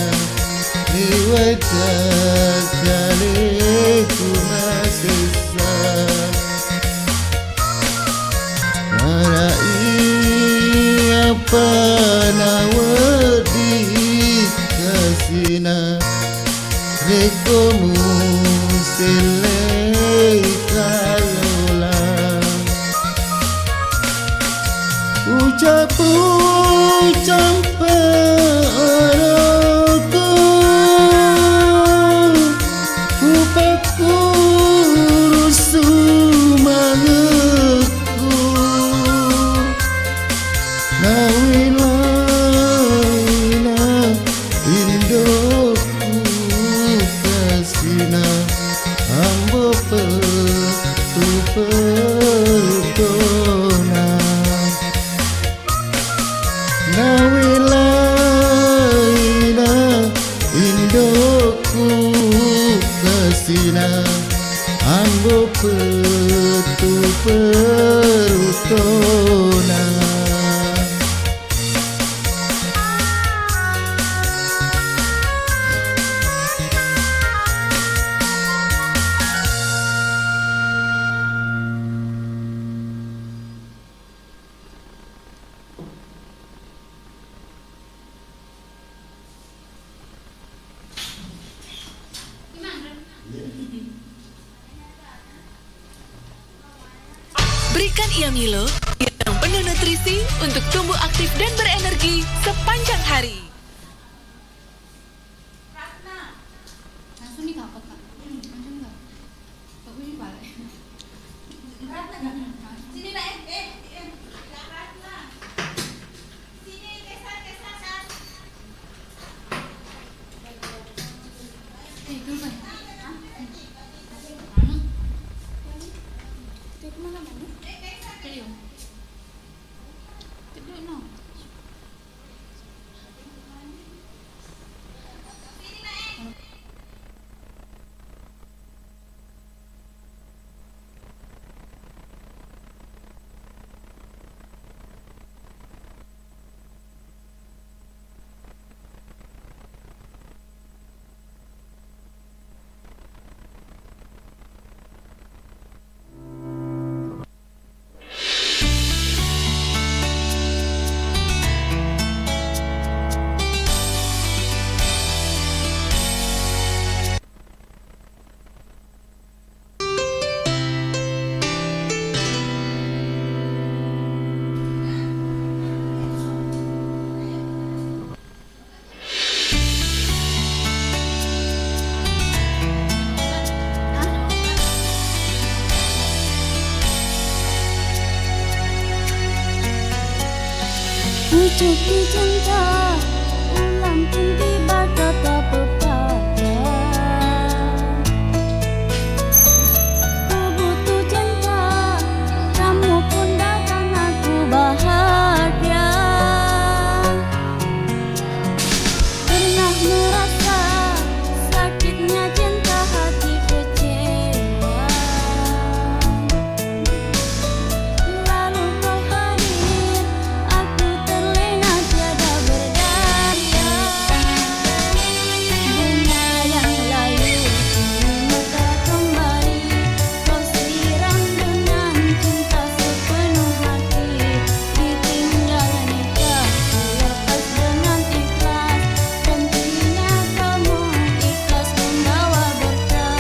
lewat kaleku masesa narai apa nawadi kasina rekomu selai kalola ucap padaku kupaku sumangeku nawilana indoku kasina ambo petu perutona nawilana indoku kasina ambo petu perutona. Berikan ia Milo yang penuh nutrisi untuk tumbuh aktif dan berenergi sepanjang hari. Langsung dikapot kak. Langsung enggak. Kok ini balik. Sini nak Ratna. Sini kesan. Itu kan. Pucuk cinta ulang pun tiba kata pepatah. Ku butuh cinta, kamu pun datang aku bahagia. Pernah merasa sakitnya cinta hati kecewa. Lalu kau hadir, aku terlena tiada berdaya. Bunga yang layu kini mekar kembali, kau siram dengan cinta sepenuh hati. Ditinggal nikah, lepas dengan ikhlas, tentunya kamu ikhlas membawa berkah.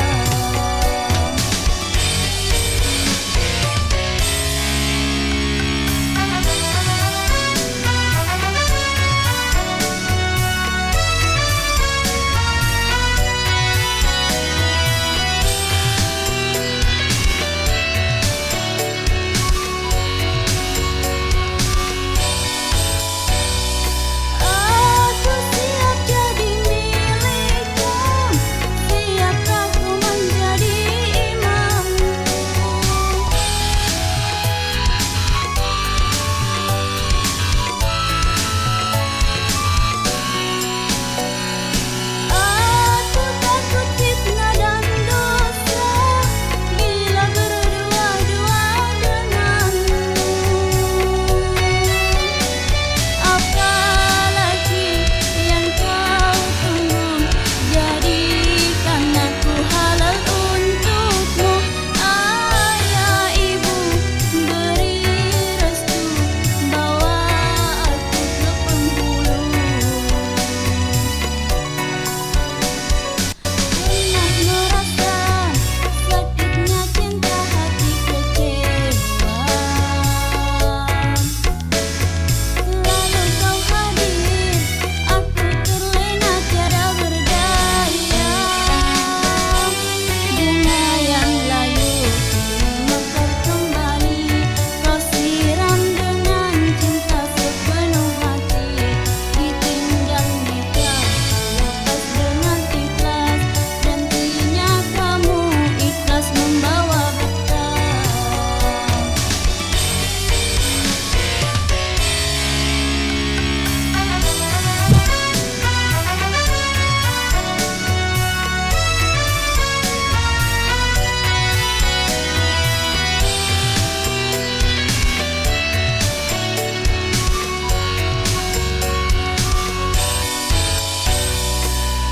Aku siap jadi milikmu, siapkah ku menjadi imammu? Aku takut fitnah dan dosa bila berdua-dua denganmu. Apalagi yang kau tunggu, jadikan aku halal untukmu. Ayah ibu beri restu, bawa aku ke penghulu. Pernah merasa sakitnya cinta hati kecewa. Lalu kau hadir, aku terlena tiada berdaya. Bunga yang layu kini mekar kembali, kau siram dengan cinta sepenuh hati. Ditinggal nikah, lepas dengan ikhlas, nantinya kamu ikhlas membawa berkah.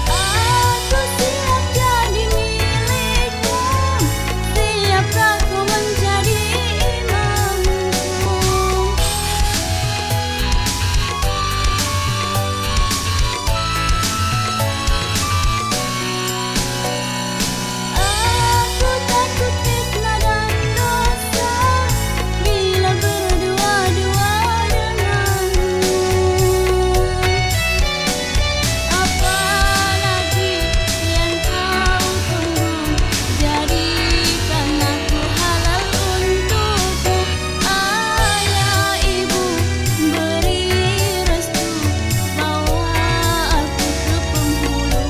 Aku siap jadi milikmu, siapkah ku menjadi imammu? Aku takut fitnah dan dosa bila berdua-dua denganmu. Apalagi yang kau tunggu, jadikan aku halal untukmu. Ayah ibu beri restu, bawa aku ke penghulu.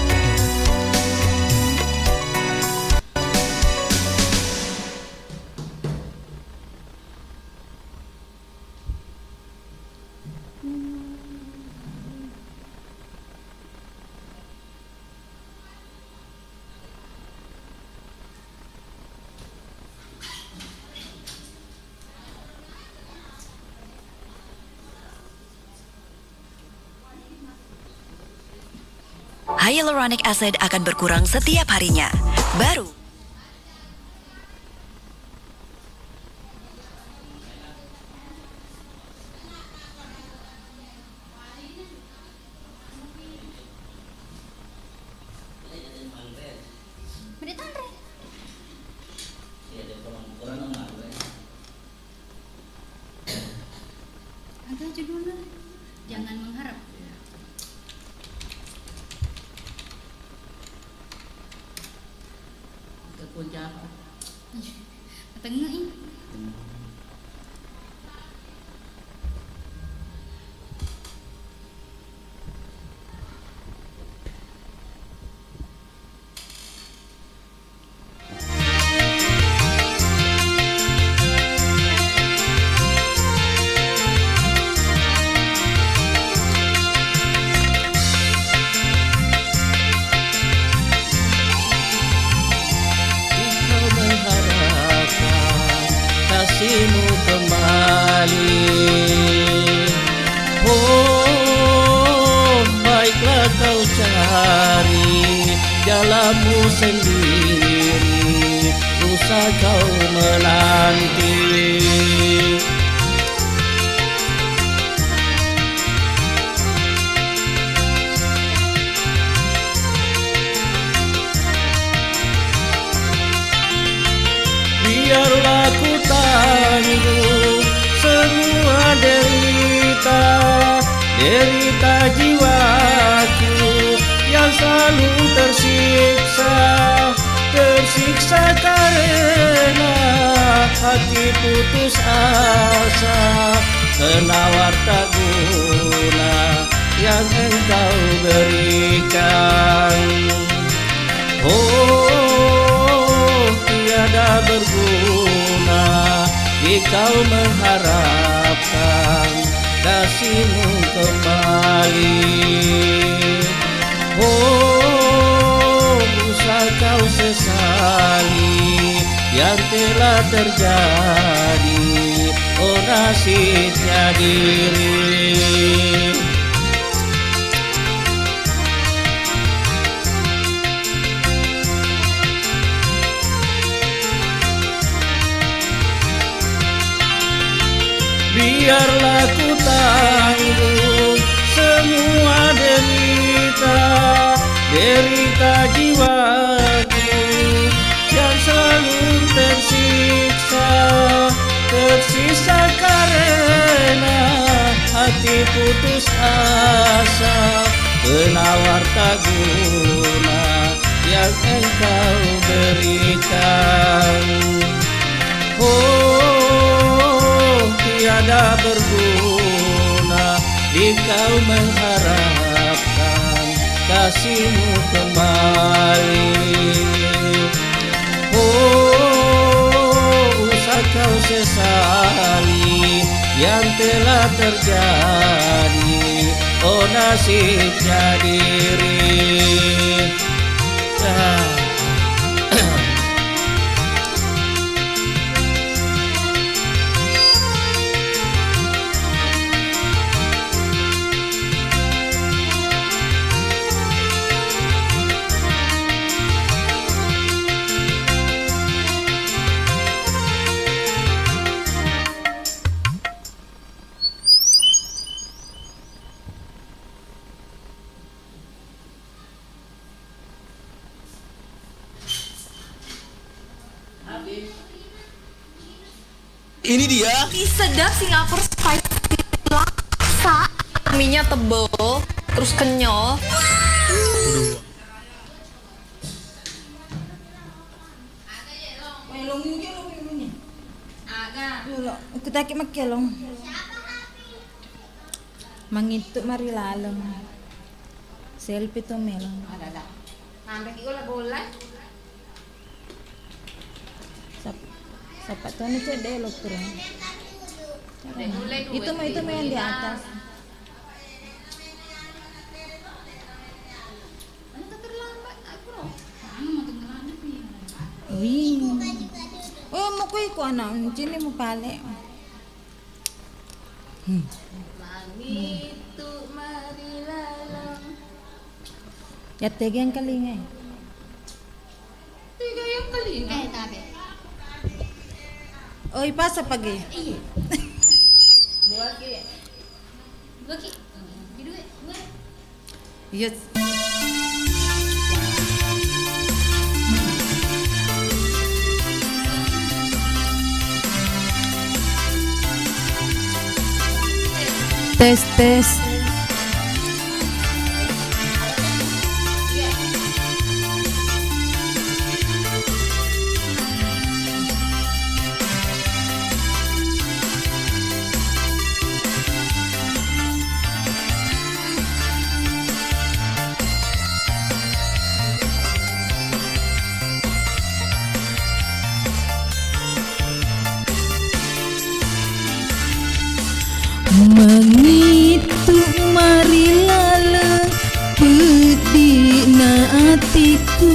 Hyaluronic acid akan berkurang setiap harinya. Baru Agak judulnya jangan mengharap. Kekunci apa? Tengah ini. kasihmu kembali. Oh, baiklah kau cari jalanmu sendiri, usah kau menanti. Biarlah ku tanggung semua derita, derita jiwaku yang selalu tersiksa, tersiksa karena hati putus asa, penawar tak guna yang engkau berikan. Oh, tiada berguna jika kau mengharapkan kasihmu kembali. Oh, usah kau sesali yang telah terjadi, oh nasibnya diri. Biarlah ku tanggung semua derita, derita jiwaku yang selalu tersiksa, tersiksa karena hati putus asa, penawar tak guna yang engkau berikan. Oh, tiada berguna jika kau mengharapkan kasihmu kembali. Oh, usah kau sesali yang telah terjadi, oh nasibnya diri. Ini dia. Ih, sedap Singapura spicy laksa. Minyak tebel, terus kenyal. Aku takut makan long. Mangituk mari lalong. Selfie tu melong. Ada. Sampai kita bola. Sapat tuh nih cedek lo kurang. Itu mah yang di atas. Wih. Oh mau kau ikut anak sini mau balik. Mangitu mari lalong. Ya tiga yang kali Tiga yang kali. Tapi. Oh, pasa pagi. Iya. Dua ki. Dua. Yes. Tes. Mengitu mari laleng pedina hatiku,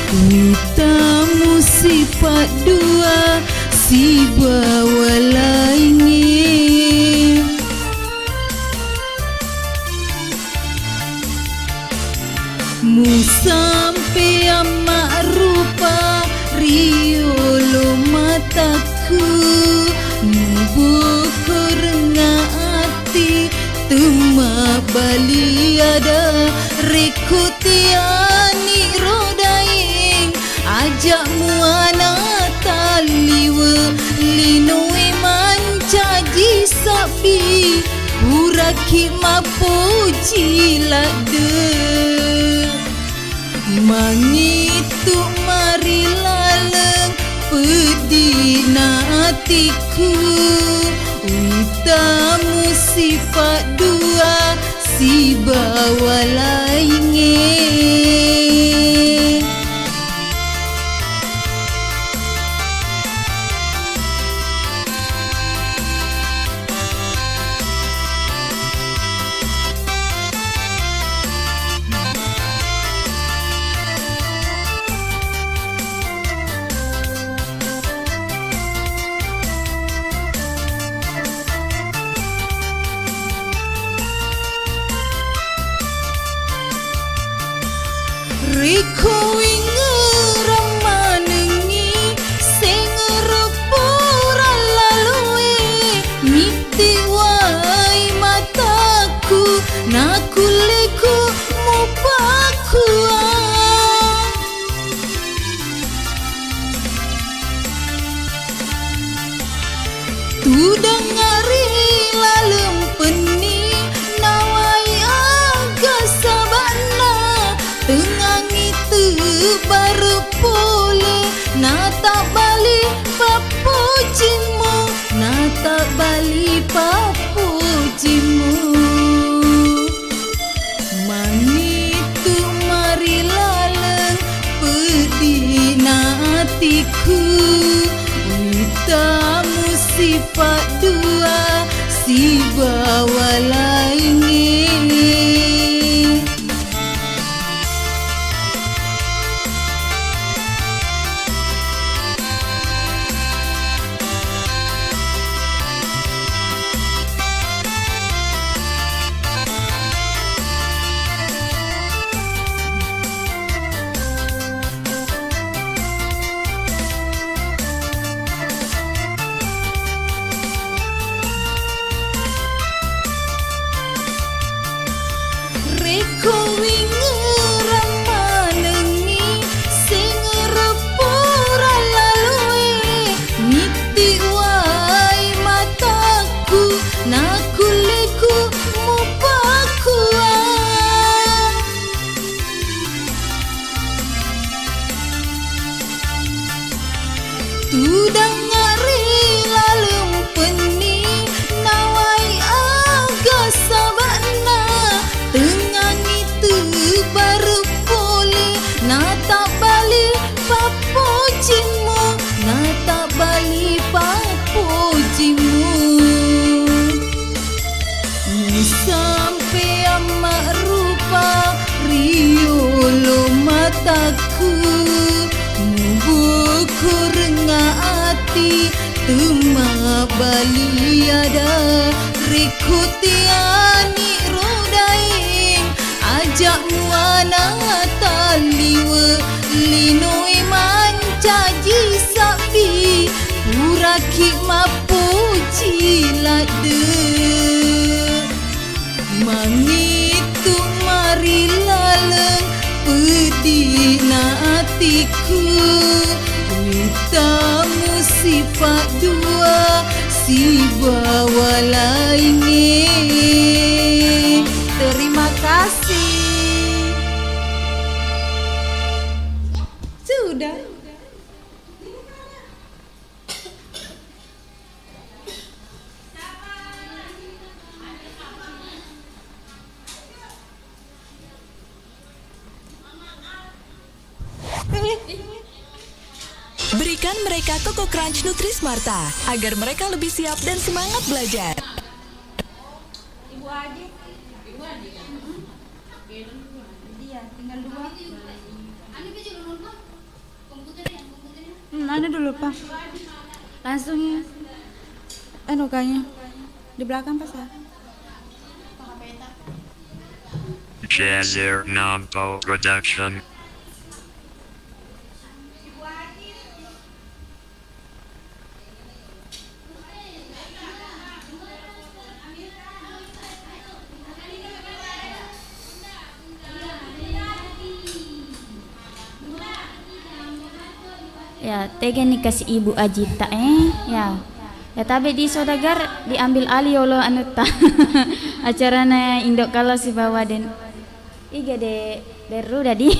kita musifat dua si bawa lainnya. Mu sampai amak rupa riolo mataku, mu bukurengah hati tuma bali ada rekutiani rodaing ajak muana taliwe linoi mancaji sapi uraki mapuji lade mangitu mari laleng pedina hatiku witamu sifat dua si bawa lainnya. Riko ingeramanengi sengerepura lalue miti wai mataku nakuleku mupakua tudang ngari lalem peni nawai aga sabana tengangi tu baru pole nata bali papujimu nata bali papujimu mangitu mari laleng pedina hatiku witamu sifat dua si bawa lainnya. Riko ingeramanengi sengerepura lalue miti wai mataku nakuleku mupakua tudang ngari lalem peni nawai aga sabana tengangi tu baru pole nata bali papujimu nata bali papujimu sampai amak rupa riolo mataku bukurengah hati tuma bali ada rekutiani rodaing ajak muana taliwe linoi mancaji sapi uraki mapuji lade mangitu mari laleng pedina hatiku witamu sifat dua si bawa lainnya. Terima kasih. Sudah. Berikan mereka Koko Crunch Nutrismarta agar mereka lebih siap dan semangat belajar. Ibu Adi. Iya, tinggal dua. Anu ke jalan rumah komputer. Ada dulu, Pak. langsung kayaknya di belakang pas ya. Jazzer Nampo Production. Ya, tega nih kasih Ibu Ajita ya. Ya tapi di Saudagar diambil alih oleh acaranya Indok kalau si bawa den. Iga de Ruda di.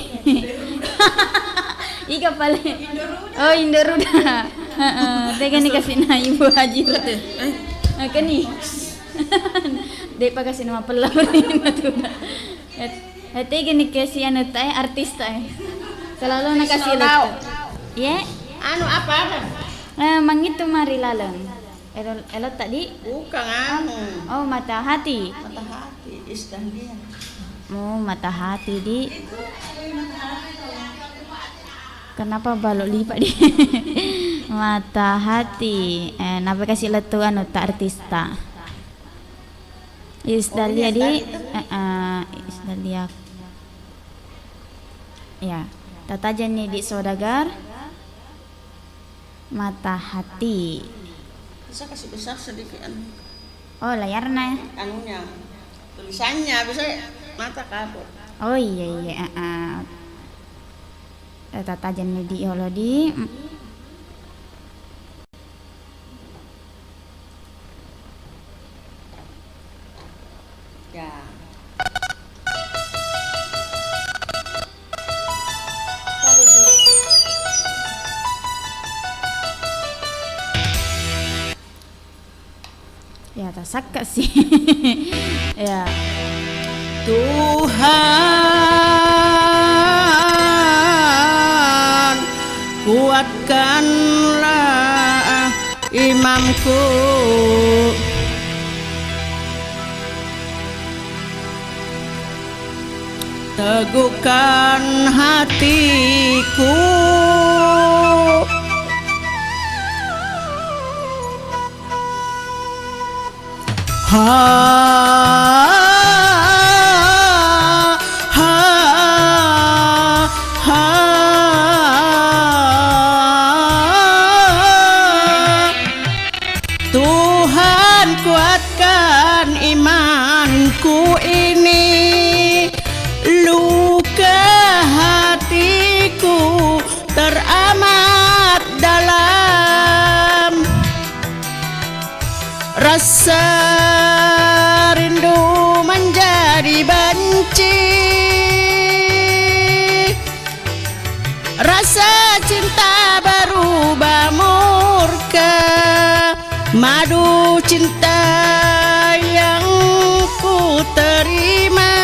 Iga pale. Oh Indo Ruda. Tega nih kasih Ibu Ajita. Kan nih. Dek pa kasih nama pelawar ini tuh. Ya tega nih kasih artis selalu nak kasih lihat. Ya, apa? Mang itu mari laleng. Elot tadi? Bukan Oh, mata hati. Mata hati, istan dia. Oh, mata hati di. Kenapa balok lipat di? Mata hati. Napa kasih letu tak artista. Isdalia di. Isdalia. Ya, tata nih di Saudagar. Mata hati. Bisa kasih besar sedikit Oh layarnya anunya tulisannya bisa mata kabur. Oh iya tata jen di Olodi. Ya. Ya tak sih. Ya. Tuhan kuatkanlah imamku, teguhkan hatiku, Tuhan kuatkan imanku ini, luka hatiku teramat dalam, rasa rindu menjadi benci, rasa cinta berubah murka, madu cinta yang ku terima,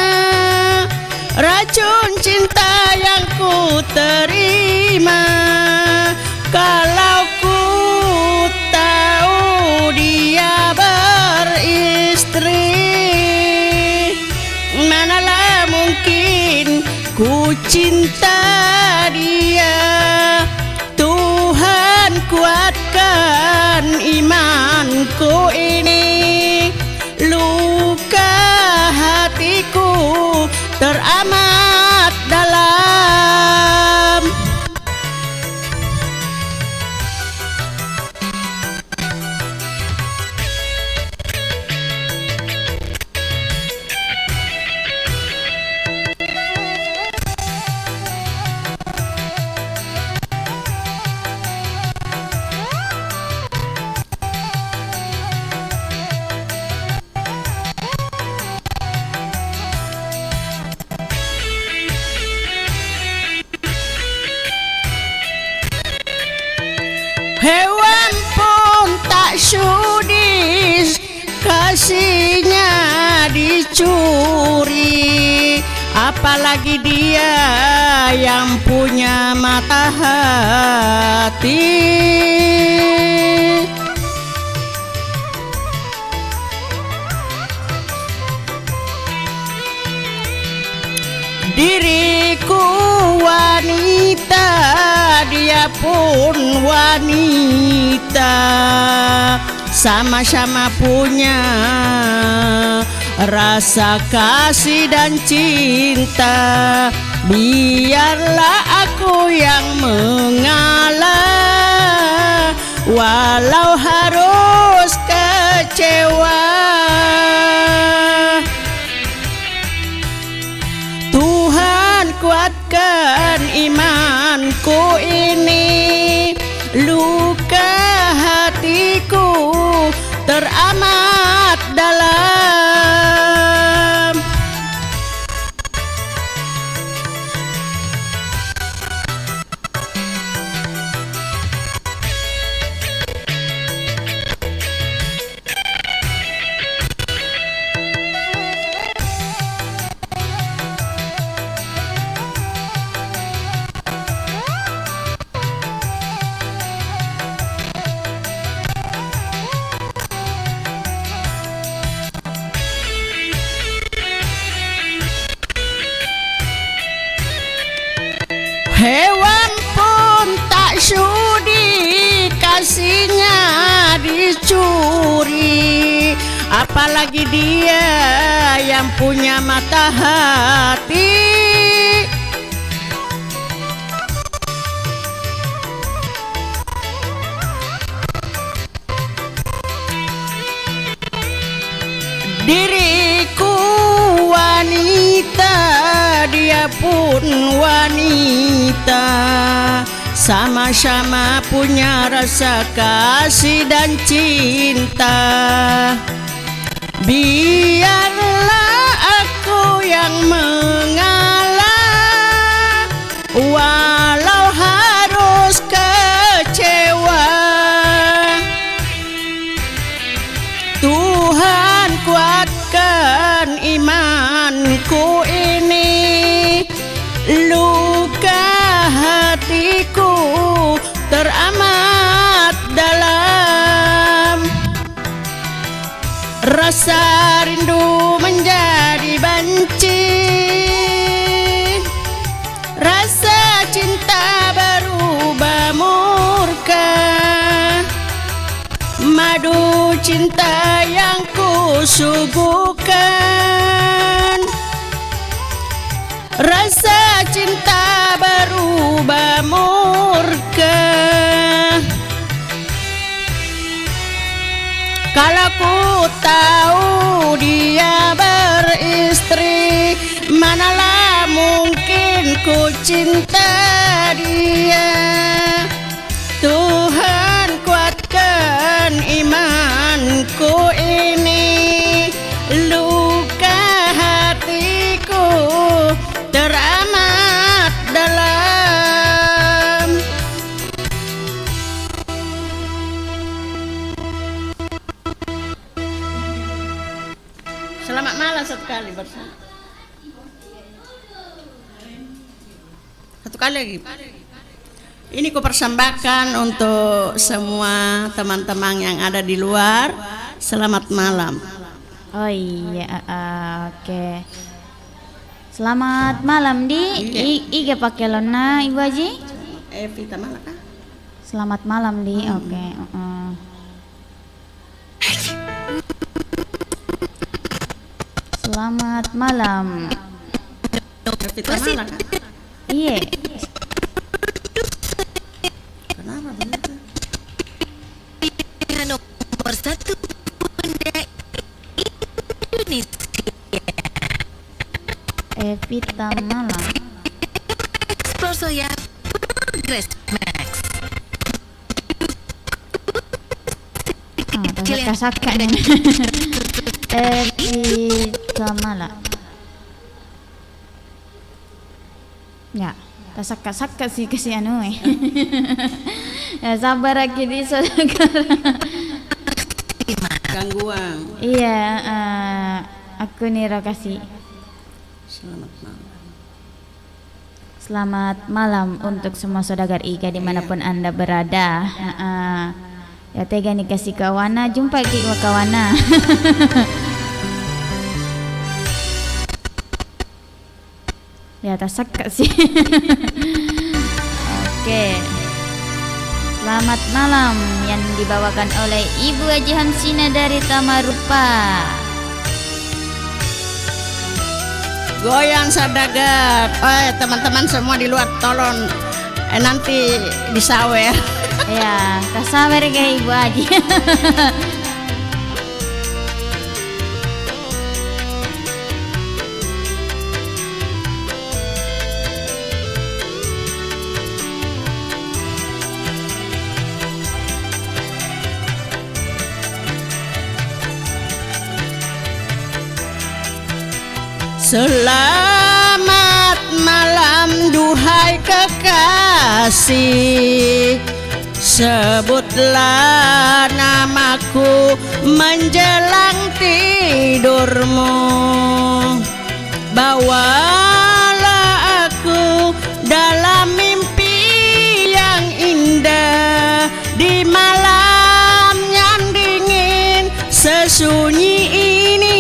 racun cinta yang ku terima. Kalau ku tahu dia beristri, manalah mungkin ku cinta dia. Tuhan kuatkan imanku ini, luka hatiku teramat dalam. Hewan pun tak sudi kasihnya dicuri, apalagi dia yang punya mata hati. Diriku wanita, dia dia pun wanita, sama-sama punya rasa kasih dan cinta. Biarlah aku yang mengalah, walau harus kecewa. Tuhan kuatkan imanku ini, luka hatiku teramat dalam. Hewan pun tak sudi kasihnya dicuri, apalagi dia yang punya mata hati. Diriku wanita, dia pun wanita, sama-sama punya rasa kasih dan cinta. Biarlah aku yang mengalah, walau harus kecewa. Tuhan kuatkan imanku ini, luka hatiku teramat dalam. Rasa rindu menjadi benci, rasa cinta berubah murka. Madu cinta yang kusuguhkan, rasa cinta berubah murka. Kalau ku tahu dia beristri, manalah mungkin ku cinta dia. Tuhan kuatkan imanku ini, luka hatiku teramat dalam. Selamat malam satu kali bersama. Satu kali lagi. Ini ku persembahkan untuk semua teman-teman yang ada di luar. Selamat malam. Oh iya, oke. Selamat malam di Iga pakai lona Ibu Haji. Vita mana kah? Selamat malam di. Oke. Selamat malam. Vita mana kah? Iya. Kenapa begitu? Nomor 1 Bunda Indonesia. Evita Malam. Sponsor ya Progress Max. Saka-saka nih. Evita Malam. Ya, saka-saka sih kasih anu ya, sabar lagi di saudara. Gangguan. Iya, aku nih kasih. Selamat malam. Selamat malam untuk semua saudagar Iga dimanapun Anda berada. Ya tega nih kasih kawana, jumpa lagi kawana. Ya tak saka sih. Oke. Selamat Malam yang dibawakan oleh Ibu Haji Hamsina dari Tamarupa. Goyang Saudagar. Teman-teman semua di luar tolong nanti disawer. Ya, kasawer ke Ibu Haji. Selamat malam duhai kekasih, sebutlah namaku menjelang tidurmu. Bawalah aku dalam mimpi yang indah, di malam yang dingin sesunyi ini.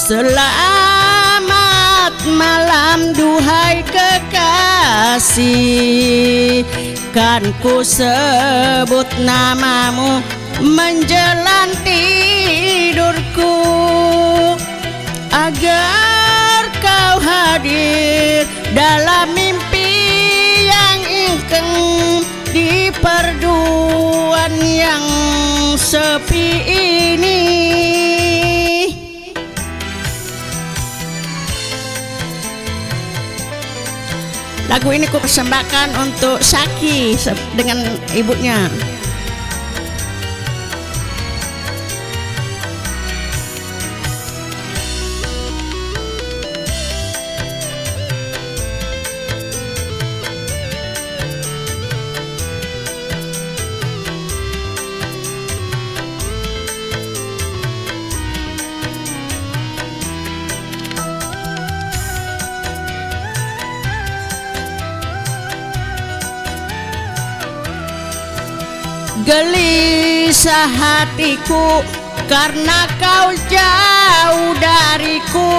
Selamat malam duhai kekasih, kan ku sebut namamu menjelang tidurku, agar kau hadir dalam mimpi yang ingkang, di perduaan yang sepi ini. Lagu ini ku persembahkan untuk Saki dengan ibunya. Gelisah hatiku karena kau jauh dariku,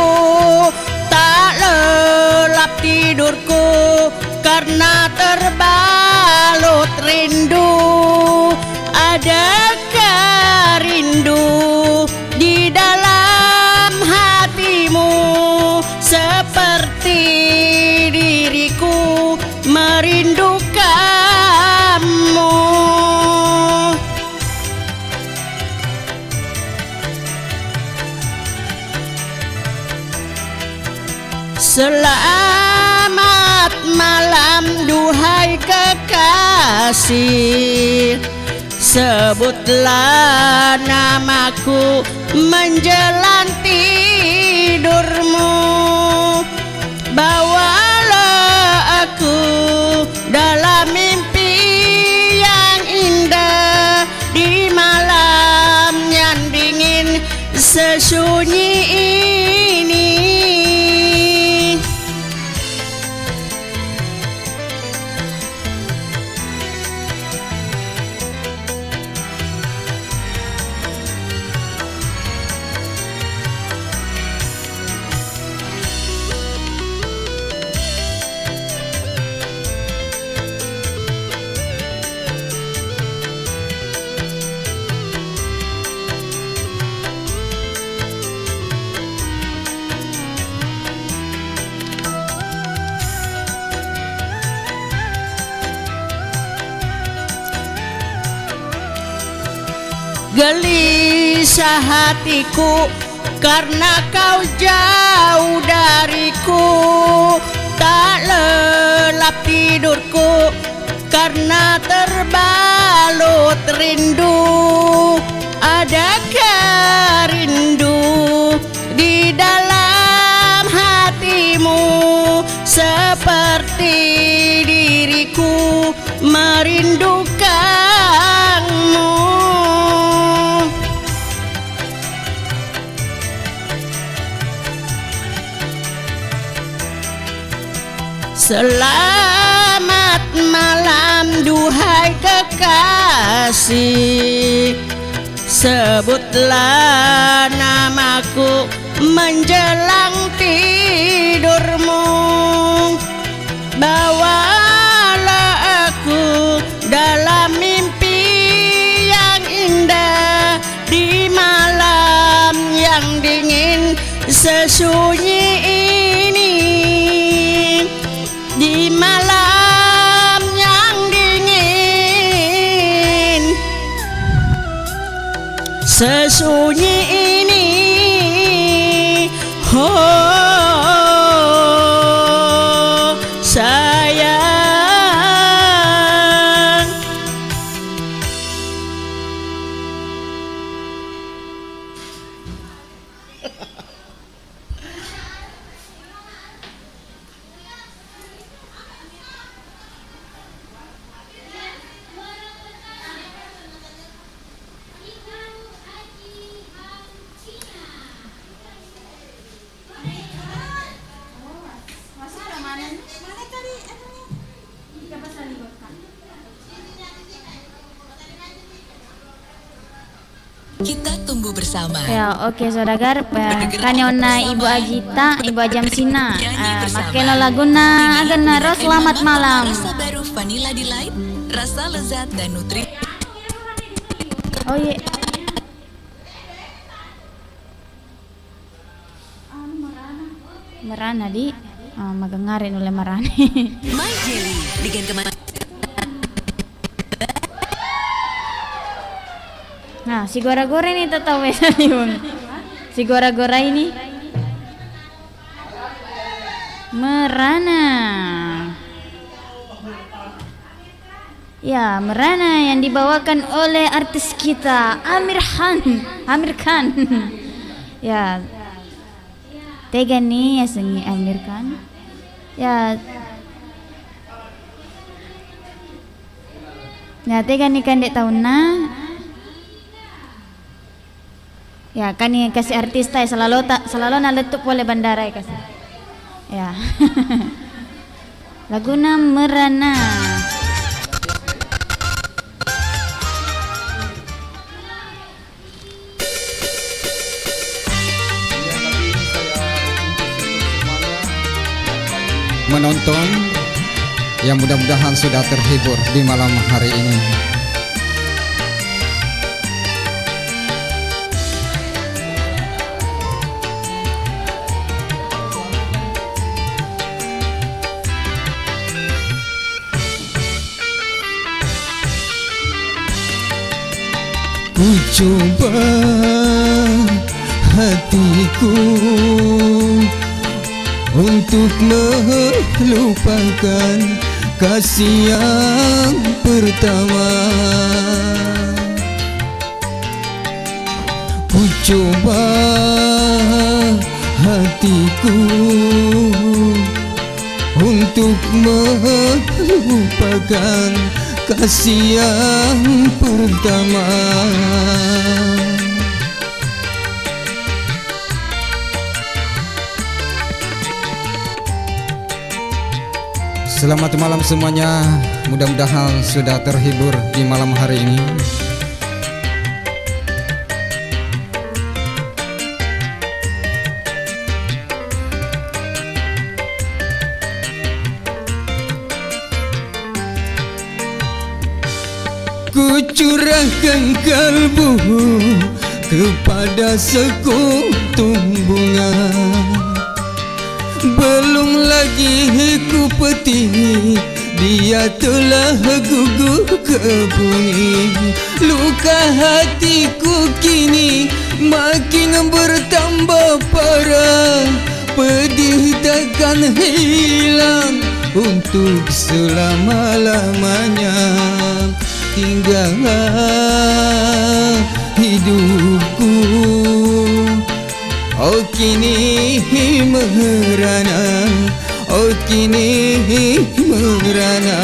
tak lelap tidurku karena terbalut rindu. Adakah rindu di dalam hatimu seperti diriku merindukanmu? Selamat malam duhai kekasih, sebutlah namaku menjelang tidurmu. Bawalah aku dalam mimpi yang indah, di malam yang dingin sesunyi ini. Gelisah hatiku karena kau jauh dariku, tak lelap tidurku karena terbalut rindu. Adakah rindu di dalam hatimu seperti diriku merindukanmu? Selamat malam duhai kekasih, sebutlah namaku menjelang tidurmu. Bawalah aku dalam mimpi yang indah di malam yang dingin sesunyi ini. Di malam yang dingin sesunyi ini, oh sayang. Kita tunggu bersama. Ya, oke saudagar, kanyona Ibu Agita, Ibu Ajamsina, makelo laguna agana ros selamat malam. Rasa baru Vanilla Delight, rasa lezat dan nutrisi. Oh iya. Merana di, magengarin oleh Marani. My Jelly dengan kemasan. Nah, si gora-gora ini tahu Bang. Si gora-gora ini merana. Ya, merana yang dibawakan oleh artis kita Amir Khan. Ya. Tega nih ya sengi Amir Khan. Ya. Nah, tega nih kan dek tahunna. Ya kan yang kasih artis tay selalu naletup oleh bandara ya kasih. Ya. Laguna merana. Menonton yang mudah-mudahan sudah terhibur di malam hari ini. Ku coba hatiku untuk melupakan kasih yang pertama. Ku coba hatiku untuk melupakan kasih yang pertama. Selamat malam semuanya, mudah-mudahan sudah terhibur di malam hari ini. Ku curahkan kalbu kepada sekutum bunga. Belum lagi ku petik, dia telah gugur ke bumi. Luka hatiku kini makin bertambah parah. Pedih takkan hilang untuk selama-lamanya. Tinggallah hidupku, oh kini merana, oh kini merana.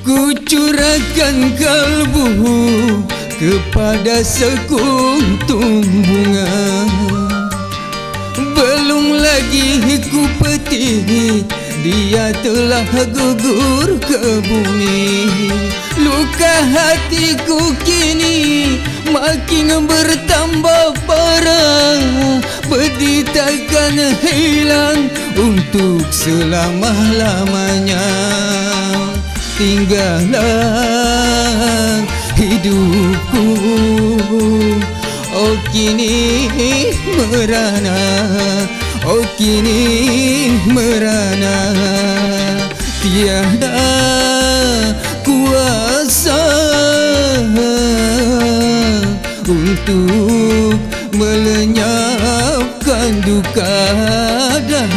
ku curahkan kalbu kepada sekuntum bunga. Belum lagi ku petik, dia telah gugur ke bumi. Luka hatiku kini makin bertambah parah. Pedih takkan hilang untuk selama-lamanya. Tinggallah hidupku, oh kini merana, oh kini merana. Tiada kuasa untuk melenyapkan duka dan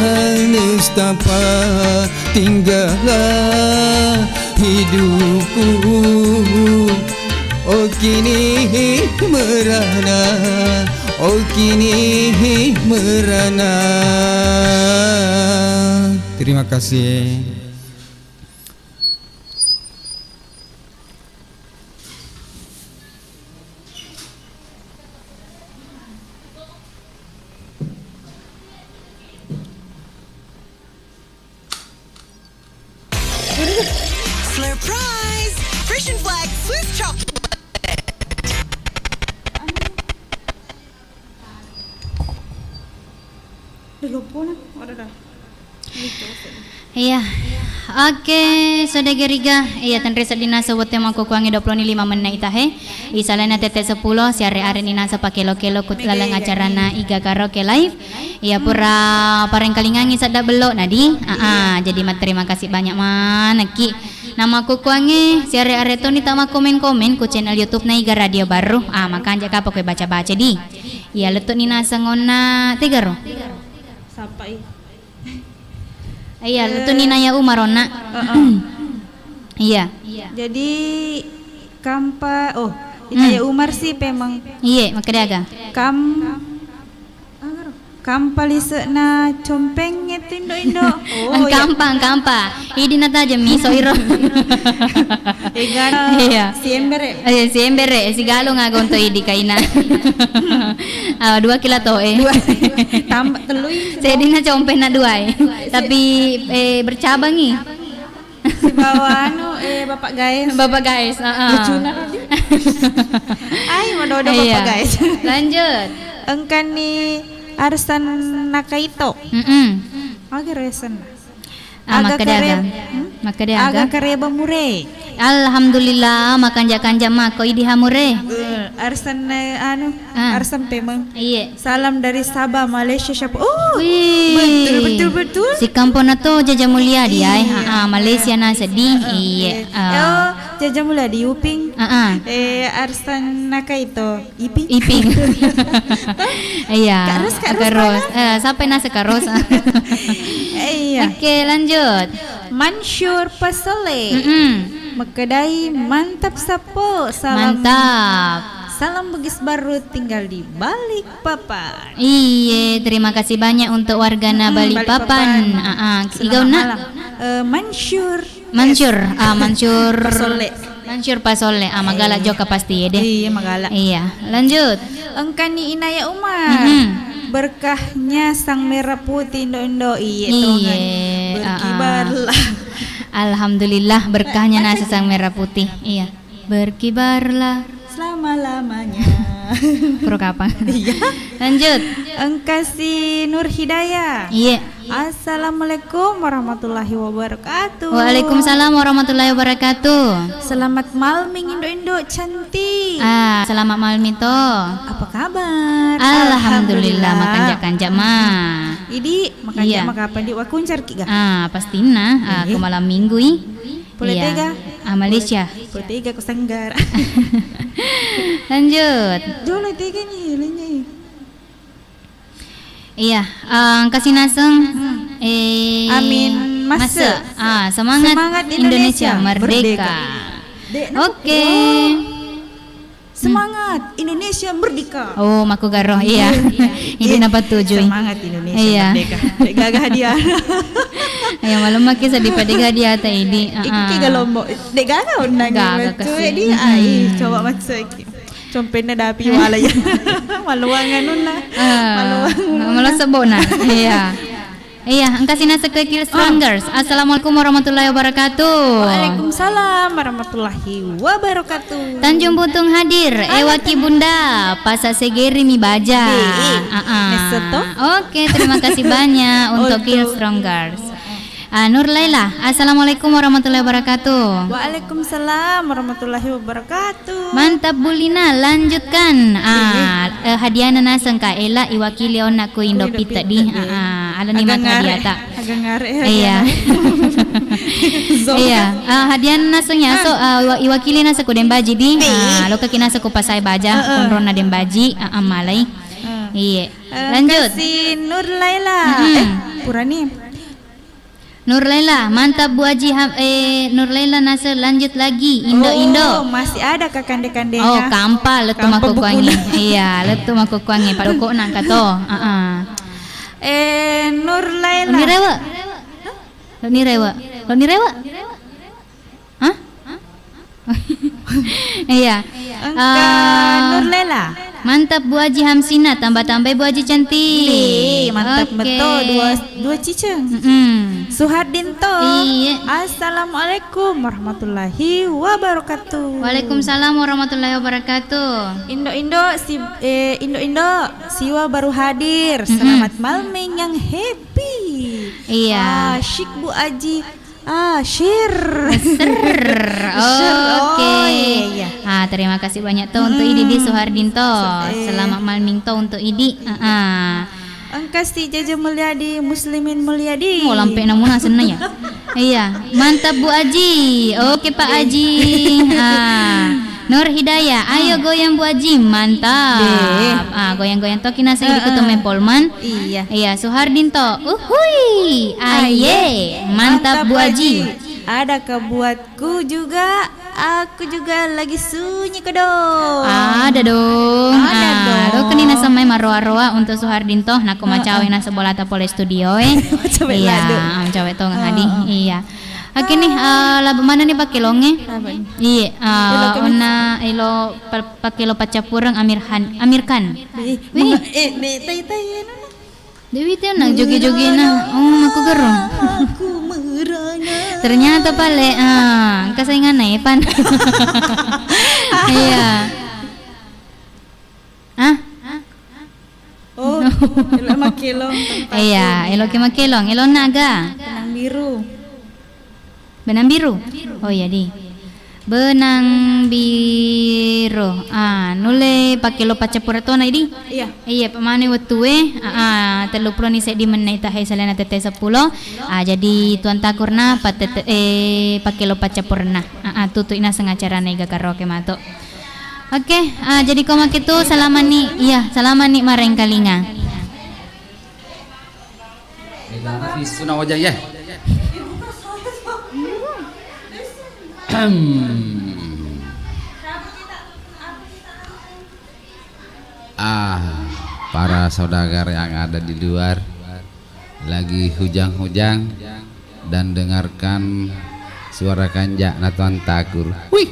nestapa. Tinggallah hidupku, oh kini merana, oh kini merana. Terima kasih. Surprise! Frisian Flag Swiss Chocolate. Iya. Oke, saudara Riga. Iya, tanri sadina sebut tema ko kuangi 25 menit itahe. Isalana tete 10 siare are nina sa pakelo-kelo kutlalang acarana Iga Karaoke Live. Iya pura pareng kalingangi sada belok nadi. Jadi terima kasih banyak manaki. Nama ko kuangi siare are to ni tama komen-komen ku channel YouTube na Iga Radio baru. Maka anja ka pokoy baca-baca di. Iya letut nina sangona tigaro. Sampai. Iya, itu Ninaya Umarona. Iya. Jadi kampa Inaya Umar sih memang. Iya, makanya kampalise na compeng ngetindo indo. Kampa. Idi nata jemi soiro. Iya. Siembere. Siembere, sigalo nga gonto idi kaina. 2 kilo to Tambah teluy. Saya dina compeng na 2 tapi bercabang nih. Si bawa Bapak guys. Lucuna tadi. Modo Bapak guys. Lanjut. Engkan ni Arsan Nakaito. Agak resen. Agak kareba mure. Alhamdulillah makan kanja mako idi hamure. Arsan Arsan pemang. Iya. Salam dari Sabah Malaysia siapa? Betul. Si kampung na to Jaja Mulia dia. Malaysia na sedih. Iya. Jaja Mulia di Uping. Arsan Nakaito Iping. Iya. Karos. Sampai nasa karos. Iya. Oke, lanjut. Mansur Pasole. Mekedai mantap sapo. Mantap. Salam Bugis Baru tinggal di Balikpapan. Iya, terima kasih banyak untuk wargana Balikpapan. Igaw na. Mansur Pasole. Mansur Pasole. Magala joka pasti ya deh. Iya, magala. Iya, lanjut. Engkani Inaya Umar. Berkahnya sang merah putih Indo. Iya. Berkibarlah. Alhamdulillah berkahnya nasi sang merah putih. Iya. Berkibarlah selama-lamanya. Pro kapan? Iya. Lanjut. Engkasi Nur Hidayah. Iya. Assalamualaikum warahmatullahi wabarakatuh. Waalaikumsalam warahmatullahi wabarakatuh. Selamat malam Indo cantik. Selamat malam itu. Apa kabar? Alhamdulillah makan jak mah. Idi makan jak mah kapan di wakuncar ki ga? Pastina aku malam minggu Politiga. Malaysia. Politiga ku Sanggar. Lanjut. Jolo tiga nih. Iya, kasih naseng. Amin. Masa. Semangat Indonesia merdeka. Oke. Semangat Indonesia merdeka. Oh, maku garoh. Iya. Ini dapat 7. Semangat Indonesia merdeka. Gagah dia. Ya malam maki sedih pada hadiah ta ini. Iki galombok. Dek gaga undang betul dia. Ai coba masuk iki. Compena dapi wala ya. Maluangan nuna. Malah sebona. Iya. Iya, engkau sina sekekil Strongers. Assalamualaikum warahmatullahi wabarakatuh. Waalaikumsalam warahmatullahi wabarakatuh. Tanjung Putung hadir, Ewaki Bunda, Pasa Segeri mi baja. Oke, terima kasih banyak untuk Kill Strongers. Nur Laila, Assalamualaikum warahmatullahi wabarakatuh. Waalaikumsalam warahmatullahi wabarakatuh. Mantap Bulina, lanjutkan. Hadiah nana sengka Ela iwakili onaku Indo Pita di. Ada nih mat hadiah tak? Agak ngare. Iya. Iya. Hadiah nana sengnya so iwakili nasa ku dembaji di. Lo kaki nasa ku pasai baja konrona dembaji malai. Iya. Lanjut. Si Nur Laila. Purani. Nur Laila, mantap Bu Haji. Nur Laila Nasir lanjut lagi. Indo. Masih ada kakande-kandenya. Oh, kampa letu maku kuangi. Iya, letu maku kuangi. Pada kok nang kato. Nur Laila. Ni rewa. Hah? Iya. Nur Laila. Mantap Bu Haji Hamsina, tambah-tambah Bu Haji cantik. Mantap betul, dua ciceng. Suhardinto. Iya. Assalamualaikum warahmatullahi wabarakatuh. Waalaikumsalam warahmatullahi wabarakatuh. Indo, Siwa baru hadir. Selamat malam yang happy. Iya. Syik Bu Haji. Shir. Oke. Terima kasih banyak tuh untuk Idi Suhardinto. Selamat malam tuh untuk Idi. Angkasti Jaja Mulyadi, Muslimin Mulyadi. Mau lampe namuna senang ya. Iya, mantap Bu Aji. Oke Pak Aji. Nur Hidayah, ayo goyang Bu Haji, mantap. Goyang-goyang toki nasi ketemu Polman. Iya, Suhardinto. Uhui, aye, mantap Bu Haji. Ada kebuatku juga. Aku juga lagi sunyi kedo. Ada dong. Lo kenina samai maroa-roa untuk Suhardinto. Naku macawe na sebola tapole studio Iya, macawe to ngadi. Iya. Oke nih, labu mana nih pakai longe? Iya, elo pakai lo pacapurang Amir Khan. Dewi teh nang jogi-jogi na, aku gerung. Ternyata pale, kesaingan Evan. Iya. Elo makilong. Iya, elo makilong, elo naga. Benang biru. Oh iya di. Benang biru. Nule pakai lo pacapurato na idi. Iya, pamane wetue. 30 ni saya di menai tahe salena tete 10. Jadi tuan takurna pakai lo pacapurna. Tutu ina sengacara na iga karaoke mato. Oke, jadi kau makitu salamani. Iya, salamani mareng kalinga. Suna wajah ya. Para saudagar yang ada di luar lagi hujang-hujang dan dengarkan suara kanjak Natuan Takur. Wih.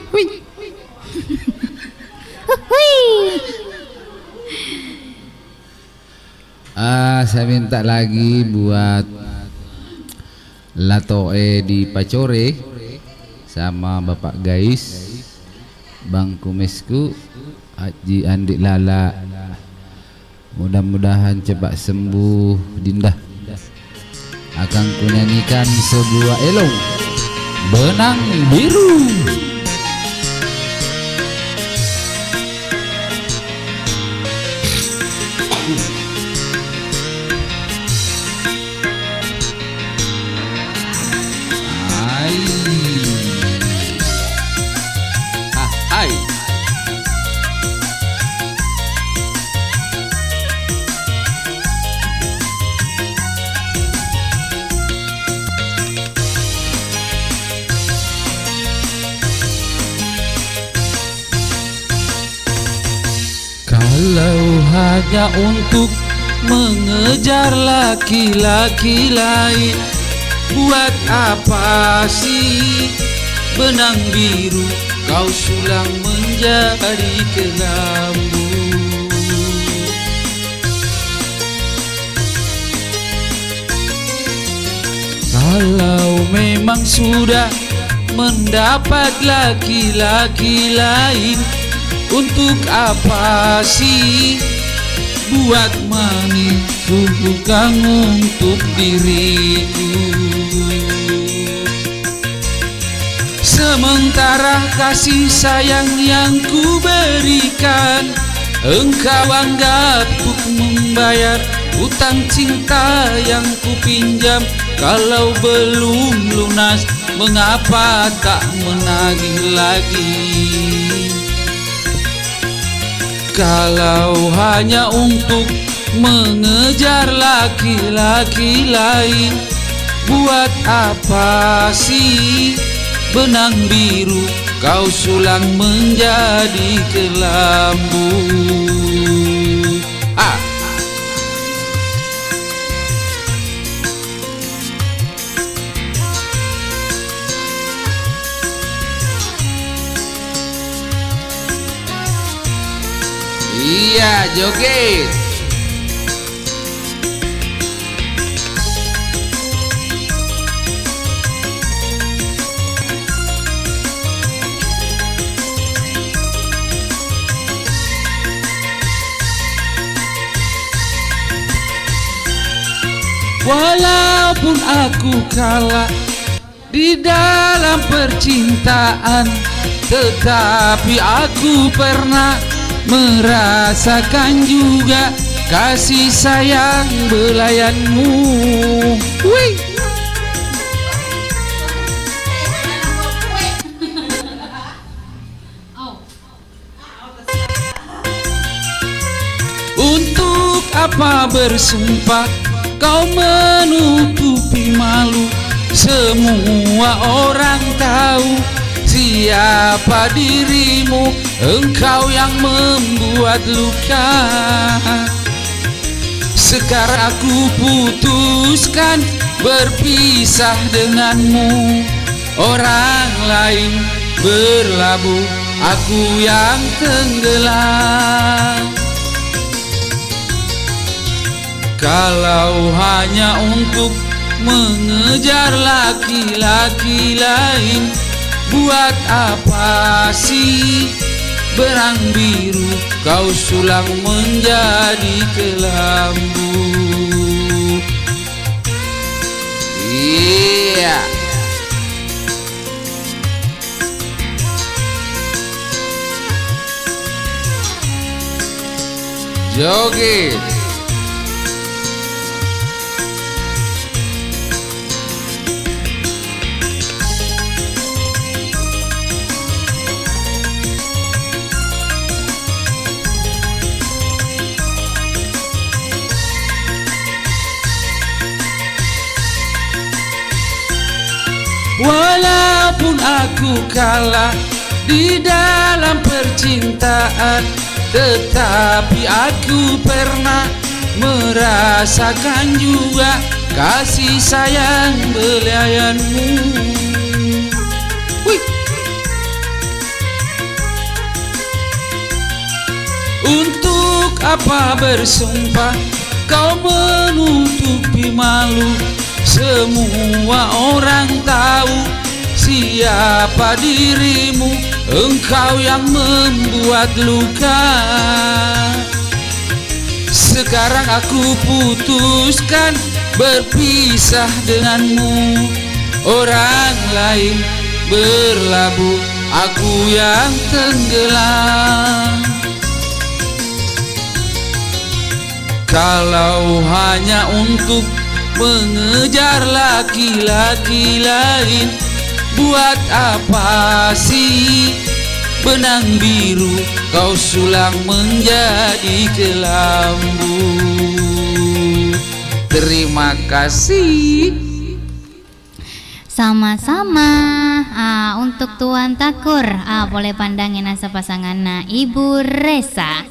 Saya minta lagi buat Latoe di Pacore sama Bapak Gais, Bang Kumesku, Haji Andik Lala. Mudah-mudahan cepat sembuh Dinda. Akan kunyanyikan sebuah elong Benang Biru. Kalau hanya untuk mengejar laki-laki lain, Buat apa sih benang biru kau sulang menjadi kelambu? Kalau memang sudah mendapat laki-laki lain, untuk apa sih buat menimbulkan untuk diriku? Sementara kasih sayang yang ku berikan, engkau anggap untuk membayar utang cinta yang ku pinjam. Kalau belum lunas, mengapa tak menagih lagi? Kalau hanya untuk mengejar laki-laki lain, buat apa sih benang biru kau sulang menjadi kelambu? Iya, joget. Walaupun aku kalah di dalam percintaan, tetapi aku pernah merasakan juga kasih sayang belayanmu. Wih. Untuk apa bersumpah kau menutupi malu? Semua orang tahu siapa dirimu, engkau yang membuat luka. Sekarang aku putuskan berpisah denganmu. Orang lain berlabuh, aku yang tenggelam. Kalau hanya untuk mengejar laki-laki lain, buat apa sih benang biru kau sulang menjadi kelambu? Iya. Joget. Walaupun aku kalah di dalam percintaan, tetapi aku pernah merasakan juga kasih sayang belayanmu. Wih. Untuk apa bersumpah kau menutupi malu? Semua orang tahu siapa dirimu, engkau yang membuat luka. Sekarang aku putuskan berpisah denganmu. Orang lain berlabuh, aku yang tenggelam. Kalau hanya untuk mengejar laki-laki lain, buat apa sih benang biru kau sulang menjadi kelambu? Terima kasih. Sama-sama. Untuk Tuan Takur, boleh pandangin asa pasangan Ibu Resa.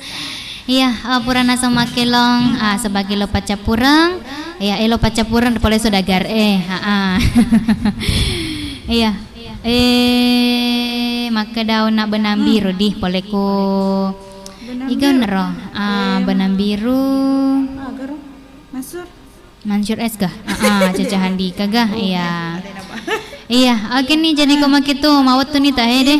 Iya, purana sama kelong sebagai lo pacapurang. Iya, lo pacapurang boleh saudagar Iya. Maka daun nak benang biru di boleh ku iga nero benang biru Mansur es kah? Cacahan di kagah iya. Iya, oke nih jadi koma gitu mawat tuh nih tah deh.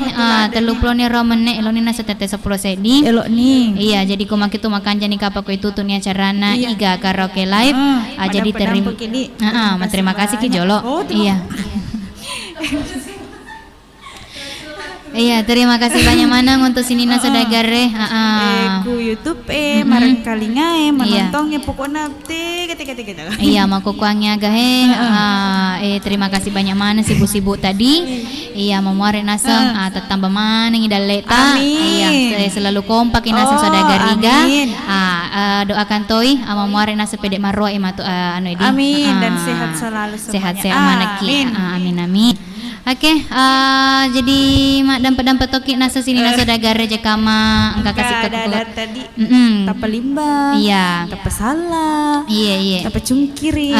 Telu puluh nih romen nih eloni nasa tete 10 sedi. Elok nih. Iya, jadi koma gitu makan jani kapak itu tuh nih acarana iga karaoke live. Jadi terima kasih Ki Jolo. Iya. Iya, terima kasih banyak Manang untuk sinina saudagar ku YouTube marang kalinga menontonnya pokoknya ketika iya mau kuangnya gahe terima kasih banyak Manang sibuk-sibuk tadi iya memuari naseng tetambah Manang idaleta iya saya selalu kompak naseng saudagar iga doakan toi memuari naseng pedek marwa imatu anu idi amin dan sehat selalu semuanya sehat manaki amin Oke, jadi mak dampet toki nasa sini nasa dagare jakama engka kasih ke tadi. Tapa limba. Iya. Tapa salah. Iya. Tapa cungkiri.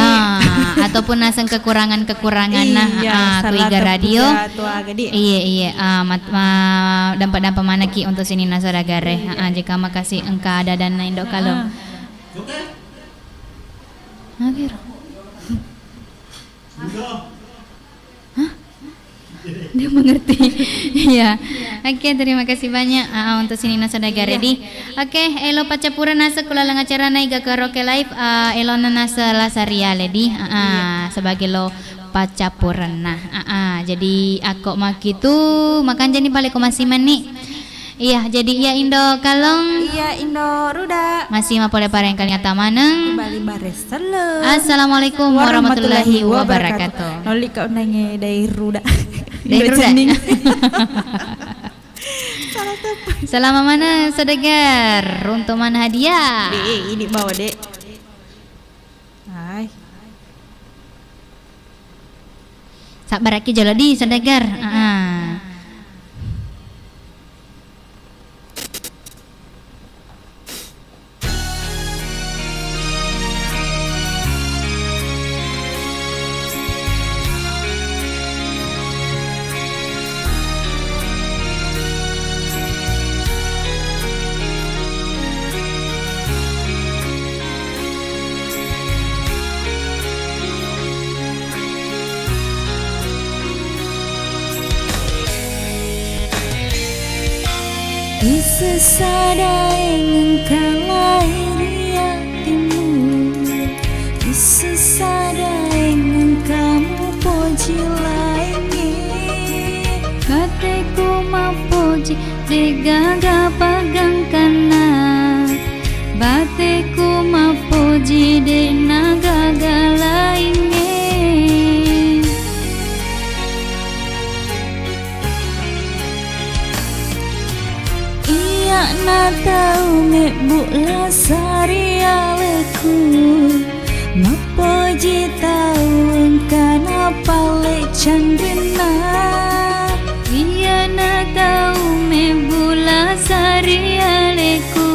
Ataupun nasa kekurangan kuiga radio. Iya. Dampak mana ki untuk sini nasa dagare. Jakama kasih engka ada dan indo kalong. Oke. Dia mengerti. Iya. Oke, terima kasih banyak untuk sini nasa dagar ready. Oke, elo pacapura nasa kula lang acara na iga karaoke live elo na nasa lasaria ready. Sebagai lo pacapura na. Jadi aku mak itu makan jani balik ko masiman nih. Iya, jadi iya Indo Kalong. Iya Indo Ruda. Masih mapole pareng kalian tamaneng. Bali bares salam. Assalamualaikum warahmatullahi wabarakatuh. Noli kau nanya dari Ruda. Dari Ruda. Selama mana saudagar? Untuk mana hadiah? Ini bawa dek. Hai. Sabar aki jaladi saudagar. Sesada yang kalai riatimu, sesada yang kamu puji lagi. Kateku mapuji degaga pagang kana, bateku mapuji de nagaga lainnya. Na tau me bula sari aleku mapoji tau kana pale chandrina. Iya na tau me bula sari aleku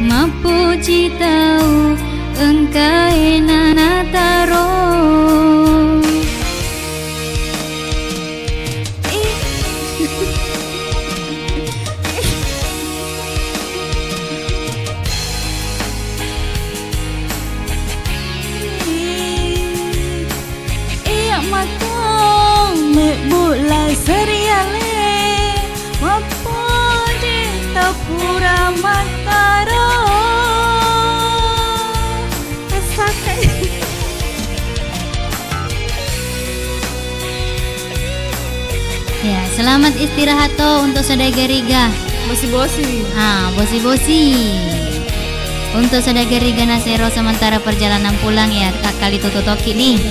mapoji tau engkai na taro. Ya, selamat istirahat toh untuk saudagar-iga. Bosi-bosi. Bosi-bosi. Untuk saudagar-iga nasero sementara perjalanan pulang ya kali tututoki nih.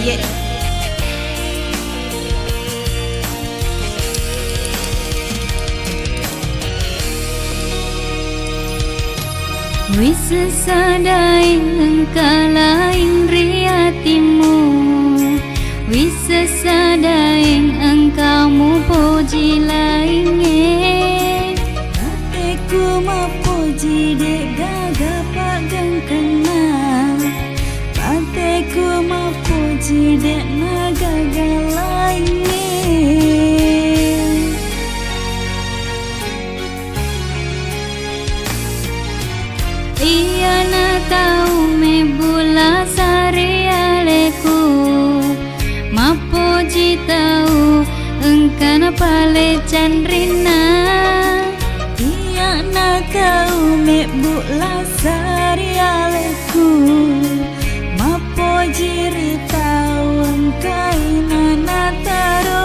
Wis sesadaing engkalaing riatimu, wis sesadaing engkaumu puji lainnya. Hatiku mau puji sidek nagagalaine. Iya na tau me bula sari aleku, mapoji tau engkana pale chandrina. Iya na tau me bula sari aleku, mapoji ritau engkaina na taro.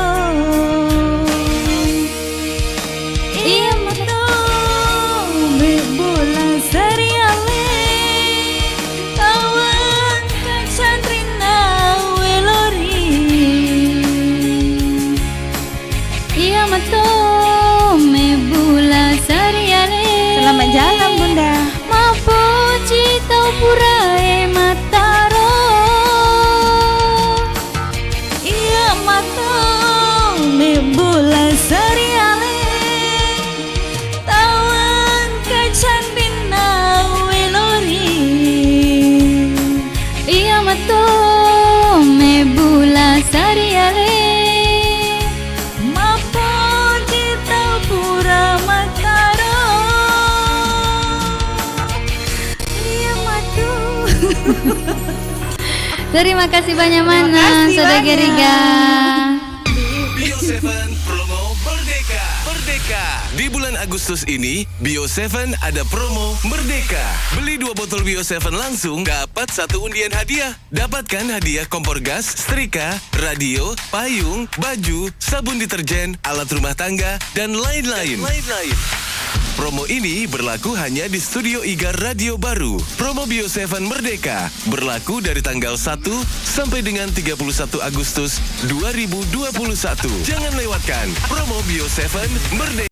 Iya matau me bula sari Selamat jalan Bunda. Mapoji tau purae mataro. Iya matau me bola sariale, tawan kacandina welori. Iya matau me bola sariale, mapoji tau pura mataro. Terima kasih banyak Mana Saudara Riga. Bio7 promo Merdeka. Merdeka. Di bulan Agustus ini, Bio7 ada promo Merdeka. Beli 2 botol Bio7 langsung dapat 1 undian hadiah. Dapatkan hadiah kompor gas, setrika, radio, payung, baju, sabun deterjen, alat rumah tangga, dan lain-lain. Promo ini berlaku hanya di Studio Igar Radio Baru. Promo Bio7 Merdeka berlaku dari tanggal 1 sampai dengan 31 Agustus 2021. Jangan lewatkan promo Bio7 Merdeka.